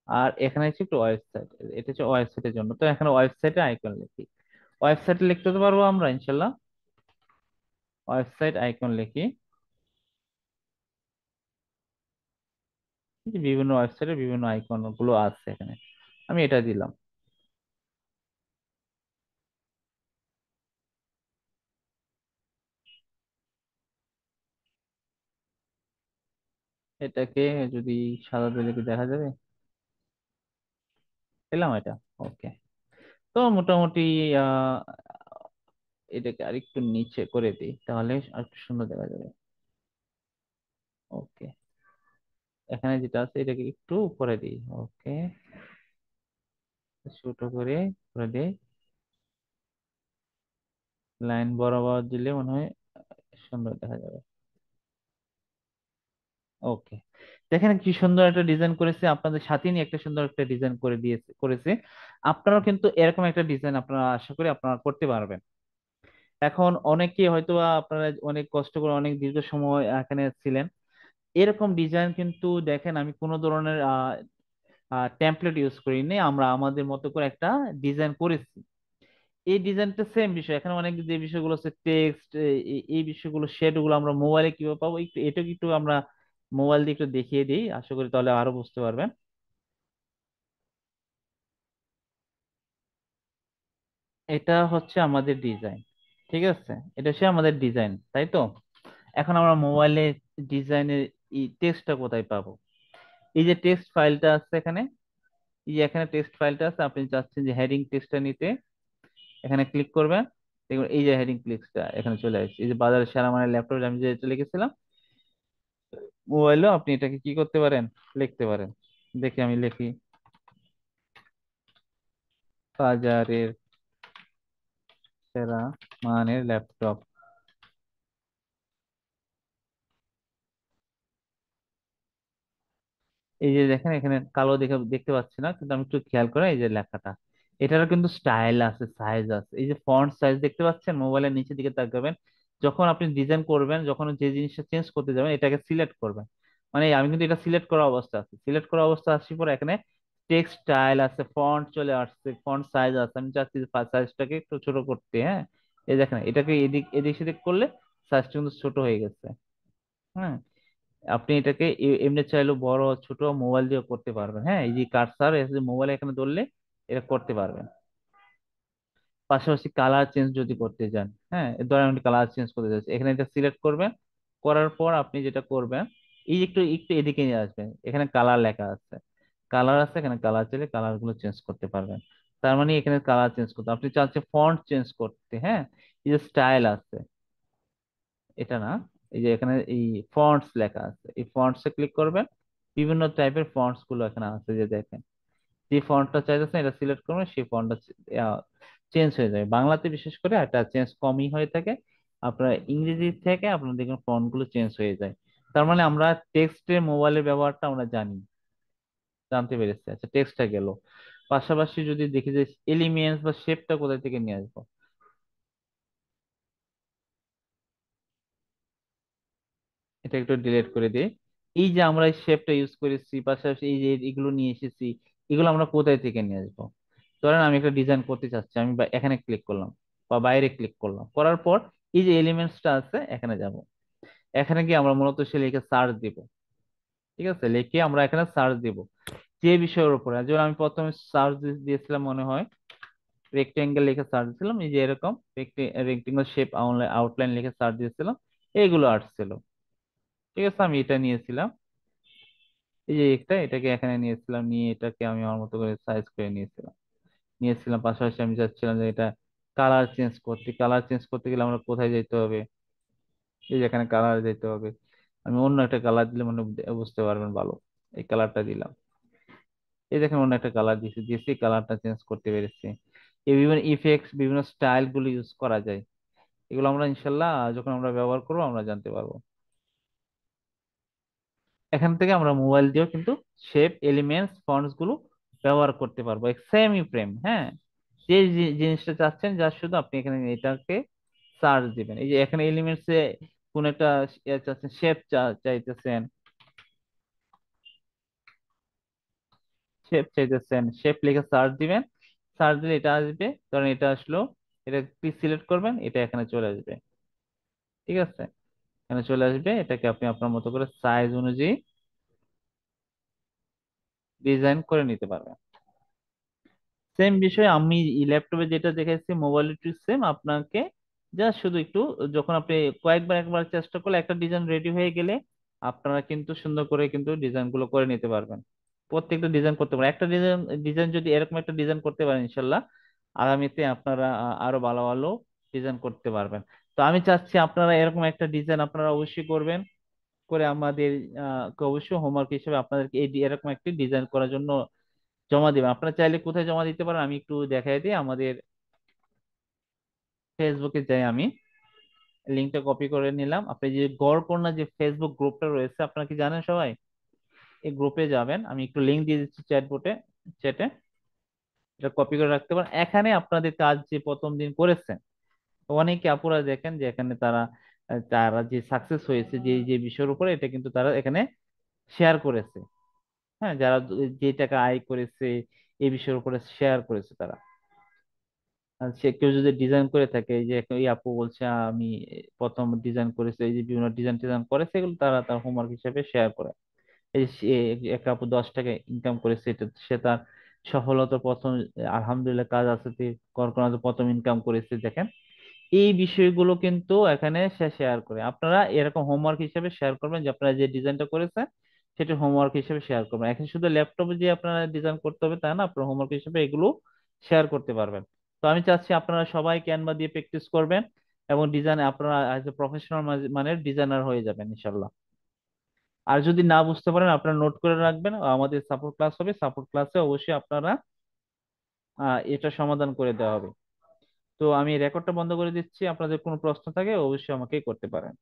আর এখানে হচ্ছে একটু ওয়েবসাইট, এটা হচ্ছে ওয়েবসাইটের জন্য, তো এখানে ওয়েবসাইটে আইকন লিখি। ওয়েবসাইটে লিখতে তো পারবো আমরা ইনশাল্লাহ। ওয়েবসাইট আইকন লিখি। এই যে বিভিন্ন ওয়েবসাইটের বিভিন্ন আইকন গুলো আছে এখানে, আমি এটা দিলাম। এটাকে যদি সাদা দিলে কি দেখা যাবে? পেলাম এটা। ওকে। তো মোটামুটি আহ এটাকে আরেকটু নিচে করে দিই, তাহলে আরেকটু সুন্দর দেখা যাবে। ওকে। এখানে যেটা আছে এটাকে একটু উপরে দিই। ওকে। ছোট করে দিই। লাইন বরাবর দিলে মনে হয় সুন্দর দেখা যাবে। ওকে। দেখেন কি সুন্দর একটা ডিজাইন করেছে, আপনাদের সাথে নিয়ে একটা সুন্দর একটা ডিজাইন করে দিয়েছে করেছে। আপনারাও কিন্তু এরকম একটা ডিজাইন আপনারা আশা করি আপনারা করতে পারবেন। এখন অনেকে হয়তো বা আপনারা অনেক কষ্ট করে অনেক দীর্ঘ সময় এখানে ছিলেন, এরকম ডিজাইন কিন্তু দেখেন আমি কোনো ধরনের টেমপ্লেট ইউজ করিনি, আমরা আমাদের মতো করে একটা ডিজাইন করেছি। এই ডিজাইনটা সেম বিষয়, এখানে অনেক যে বিষয়গুলো হচ্ছে টেক্সট, এই বিষয়গুলো শেড গুলো আমরা মোবাইলে কিভাবে পাবো, একটু এটা একটু আমরা মোবাইল দিয়ে একটু দেখিয়ে দিই, আশা করি তাহলে আরো বুঝতে পারবেন। এটা হচ্ছে আমাদের ডিজাইন, ঠিক আছে? এটা হচ্ছে আমাদের ডিজাইন, তাই তো? এখন আমরা মোবাইলে ডিজাইনের এই টেক্সটটা কোথায় পাবো? এই যে টেক্সট ফাইলটা আছে এখানে, এই যে এখানে টেক্সট ফাইলটা আছে, আপনি চাচ্ছেন যে হেডিং টেক্সটটা নিতে, এখানে ক্লিক করবেন। দেখুন এই যে হেডিং টেক্সটটা এখানে চলে আসছে, এই যে বাজারের সেরা মানে ল্যাপটপে আমি যেটা লিখেছিলাম, মোবাইলেও আপনি এটাকে কি করতে পারেন, লিখতে পারেন। দেখি আমি লিখি, বাজারের সেরা মানের ল্যাপটপ। এই যে দেখেন এখানে কালো দেখে দেখতে পাচ্ছি না, কিন্তু আমি একটু খেয়াল করে এই যে লেখাটা, এটারও কিন্তু স্টাইল আছে, সাইজ আছে, এই যে ফন্ট সাইজ দেখতে পাচ্ছেন, মোবাইলের নিচের দিকে তাকাবেন। যখন আপনি ডিজাইন করবেন, যখন যে জিনিসটা চেঞ্জ করতে যাবেন এটাকে সিলেক্ট করবেন। মানে আমি কিন্তু এটা সিলেক্ট করা অবস্থা আছে, সিলেক্ট করা অবস্থা আসছি পরে এখানে টেক্সট স্টাইল আছে, ফন্ট চলে আসছে, ফন্ট সাইজ আছে, আমি চাচ্ছি সাইজটাকে একটু ছোট করতে। হ্যাঁ, এই দেখেন এটাকে এদিক এদিক সেদিক করলে সাইজটা কিন্তু ছোট হয়ে গেছে। হ্যাঁ, আপনি এটাকে এমনি চাইলেও বড় ছোট মোবাইল দিয়ে করতে পারবেন। হ্যাঁ, এই যে কার্সার মোবাইল এখানে ধরলে এটা করতে পারবেন। পাশাপাশি কালার চেঞ্জ যদি করতে চান, হ্যাঁ ধরেন আপনি কালার চেঞ্জ করতে চাচ্ছেন, এখানে এটা সিলেক্ট করবেন। করার পর আপনি যেটা করবেন, এই যে একটু একটু এদিকে নিয়ে আসবেন, এখানে কালার লেখা আছে, কালার আছে, এখানে কালার চাইলে কালার গুলো চেঞ্জ করতে পারবেন। তার মানে এখানে কালার চেঞ্জ করতে, আপনি চাচ্ছেন ফন্ট চেঞ্জ করতে, হ্যাঁ এই যে স্টাইল আছে, এটা না, এই যে এখানে এই ফন্টস লেখা আছে, এই ফন্টস এ ক্লিক করবেন। বিভিন্ন টাইপের ফন্টস গুলো এখানে আছে, যে দেখেন যে ফন্টটা চাইতেছেন এটা সিলেক্ট করবেন, সেই ফন্টটা চেঞ্জ হয়ে যাবে। বাংলাতে বিশেষ করে এটা চেঞ্জ কমই হয়ে থাকে, আপনার ইংরেজি থেকে আপনার দেখুন ফন্ট গুলো চেঞ্জ হয়ে যায়। তার মানে আমরা টেক্সটে মোবাইলের ব্যবহারটা আমরা জানি, জানতে পেরেছি। আচ্ছা, টেক্সটটা গেল, পাশাপাশি যদি দেখি যে এলিমেন্টস বা শেপটা কোথায় থেকে নিয়ে আসবো, এটা একটু ডিলিট করে দিই। এই যে আমরা এই শেপটা ইউজ করেছি, পাশাপাশি এই যে এগুলো নিয়ে এসেছি, এগুলো আমরা কোথায় থেকে নিয়ে আসবো? ধরেন আমি একটা ডিজাইন করতে চাচ্ছি, আমি এখানে ক্লিক করলাম বা বাইরে ক্লিক করলাম, করার পর এই যে এলিমেন্টসটা আছে এখানে যাব। এখানে গিয়ে আমরা মূলত সে লিখে সার্চ দিব। ঠিক আছে, লিখে আমরা এখানে সার্চ দিব যে বিষয়ের উপরে, যেমন আমি প্রথমে সার্চ দিয়েছিলাম মনে হয় রেক্টেঙ্গেল লিখে সার্চ দিয়েছিলাম, এই যে এরকম রেক্টেঙ্গেল শেপ আউটলাইন লিখে সার্চ দিয়েছিলাম, এইগুলো আসছিল। ঠিক আছে, আমি এটা নিয়েছিলাম, এই যে এটাকে এখানে নিয়েছিলাম, নিয়ে এটাকে আমি আমার মতো করে সাইজ করে নিয়েছিলাম। পাশাপাশি আমি চাচ্ছিলাম যে এটা কালার চেঞ্জ করতে, কালার চেঞ্জ করতে গেলে আমরা কোথায় যেতে হবে? এই যে এখানে কালার যেতে হবে, আমি অন্য একটা কালার দিলে মানে বুঝতে পারবেন ভালো। এই কালারটা দিলাম, এই দেখেন অন্য একটা কালার দিয়েছি, কালারটা চেঞ্জ করতে পেরেছি। এই বিভিন্ন ইফেক্টস, বিভিন্ন স্টাইল গুলো ইউজ করা যায়, এগুলো আমরা ইনশাল্লাহ যখন আমরা ব্যবহার করবো আমরা জানতে পারবো। এখান থেকে আমরা মোবাইল দিয়েও কিন্তু শেপ, এলিমেন্টস, ফন্টস গুলো ব্যবহার করতে পারবো, সেমই ফ্রেম। হ্যাঁ, যে জিনিসটা চাচ্ছেন যা শুধু আপনি এখানে এটাকে সার্চ দিবেন, এই যে এখানে এলিমেন্টস এ কোন একটা শেপ চাইতেছেন, শেপ লিখে সার্চ দিবেন। সার্চ দিলে এটা আসবে, কারণ এটা আসলো, এটা সিলেক্ট করবেন, এটা এখানে চলে আসবে। ঠিক আছে, এখানে চলে আসবে, এটাকে আপনি আপনার মতো করে সাইজ অনুযায়ী ডিজাইন করে নিতে পারবেন। সেম বিষয় আমি ল্যাপটপে যেটা দেখাচ্ছি, মোবাইলে একটু সেম আপনাকে, জাস্ট শুধু একটু, যখন আপনি কয়েকবার একবার চেষ্টা করলে একটা ডিজাইন রেডি হয়ে গেলে আপনারা কিন্তু সুন্দর করে কিন্তু ডিজাইন গুলো করে নিতে পারবেন। প্রত্যেকটা ডিজাইন করতে পারেন, একটা ডিজাইন ডিজাইন যদি এরকম একটা ডিজাইন করতে পারেন, ইনশাল্লাহ আগামীতে আপনারা আরো ভালো ভালো ডিজাইন করতে পারবেন। তো আমি চাচ্ছি আপনারা এরকম একটা ডিজাইন আপনারা অবশ্যই করবেন, করে আমাদের অবশ্যই হোমওয়ার্ক হিসেবে আপনাদেরকে এরকম একটি ডিজাইন করার জন্য জমা দিবেন। আপনারা চাইলে কোথায় জমা দিতে পারেন আমি একটু দেখাই দিই। আমাদের ফেসবুকে যাই, আমি লিঙ্কটা কপি করে নিলাম। আপনি যে গড়কন্যা যে ফেসবুক গ্রুপটা রয়েছে, আপনারা কি জানেন সবাই? এই গ্রুপে যাবেন, আমি একটু লিঙ্ক দিয়ে দিচ্ছি চ্যাটে, এটা কপি করে রাখতে পারেন। এখানে আপনাদের কাজ যে প্রথম দিন করেছেন, অনেকে আপুরা দেখেন যে এখানে তারা তারা যে সাকসেস হয়েছে যে যে বিষয়ের উপরে, এটা কিন্তু তারা এখানে শেয়ার করেছে। হ্যাঁ, যারা যে টাকা আয় করেছে এই বিষয়ের উপরে শেয়ার করেছে তারা। আর সে কেউ যদি ডিজাইন করে থাকে, এই যে এই আপু বলছে আমি প্রথম ডিজাইন করেছে, এই যে বিভিন্ন ডিজাইন টিজাইন করে সেগুলো তারা তার হোমওয়ার্ক হিসেবে শেয়ার করে। এই যে এক আপু 10 টাকা ইনকাম করেছে, এটা সে তার সফলতা প্রথম, আলহামদুলিল্লাহ কাজ আছে, করোনাতে প্রথম ইনকাম করেছে দেখেন। এই বিষয়গুলো কিন্তু এখানে সে শেয়ার করে। আপনারা এরকম হোমওয়ার্ক হিসেবে শেয়ার করবেন, যে আপনারা যে ডিজাইনটা করেছেন সেটা হোমওয়ার্ক হিসেবে শেয়ার করবেন। এখন শুধু ল্যাপটপে যে আপনারা ডিজাইন করতে হবে তা না, আপনারা হোমওয়ার্ক হিসেবে এগুলো শেয়ার করতে পারবেন। তো আমি চাচ্ছি আপনারা সবাই ক্যানভা দিয়ে প্র্যাকটিস করবেন, এবং ডিজাইন আপনারা অ্যাজ এ প্রফেশনাল মানের ডিজাইনার হয়ে যাবেন ইনশাল্লাহ। আর যদি না বুঝতে পারেন আপনারা নোট করে রাখবেন, আমাদের সাপোর্ট ক্লাস হবে, সাপোর্ট ক্লাসে অবশ্যই আপনারা এটা সমাধান করে দেওয়া হবে। তো আমি রেকর্ডটা বন্ধ করে দিচ্ছি, আপনাদের কোনো প্রশ্ন থাকে অবশ্যই আমাকে করতে পারেন।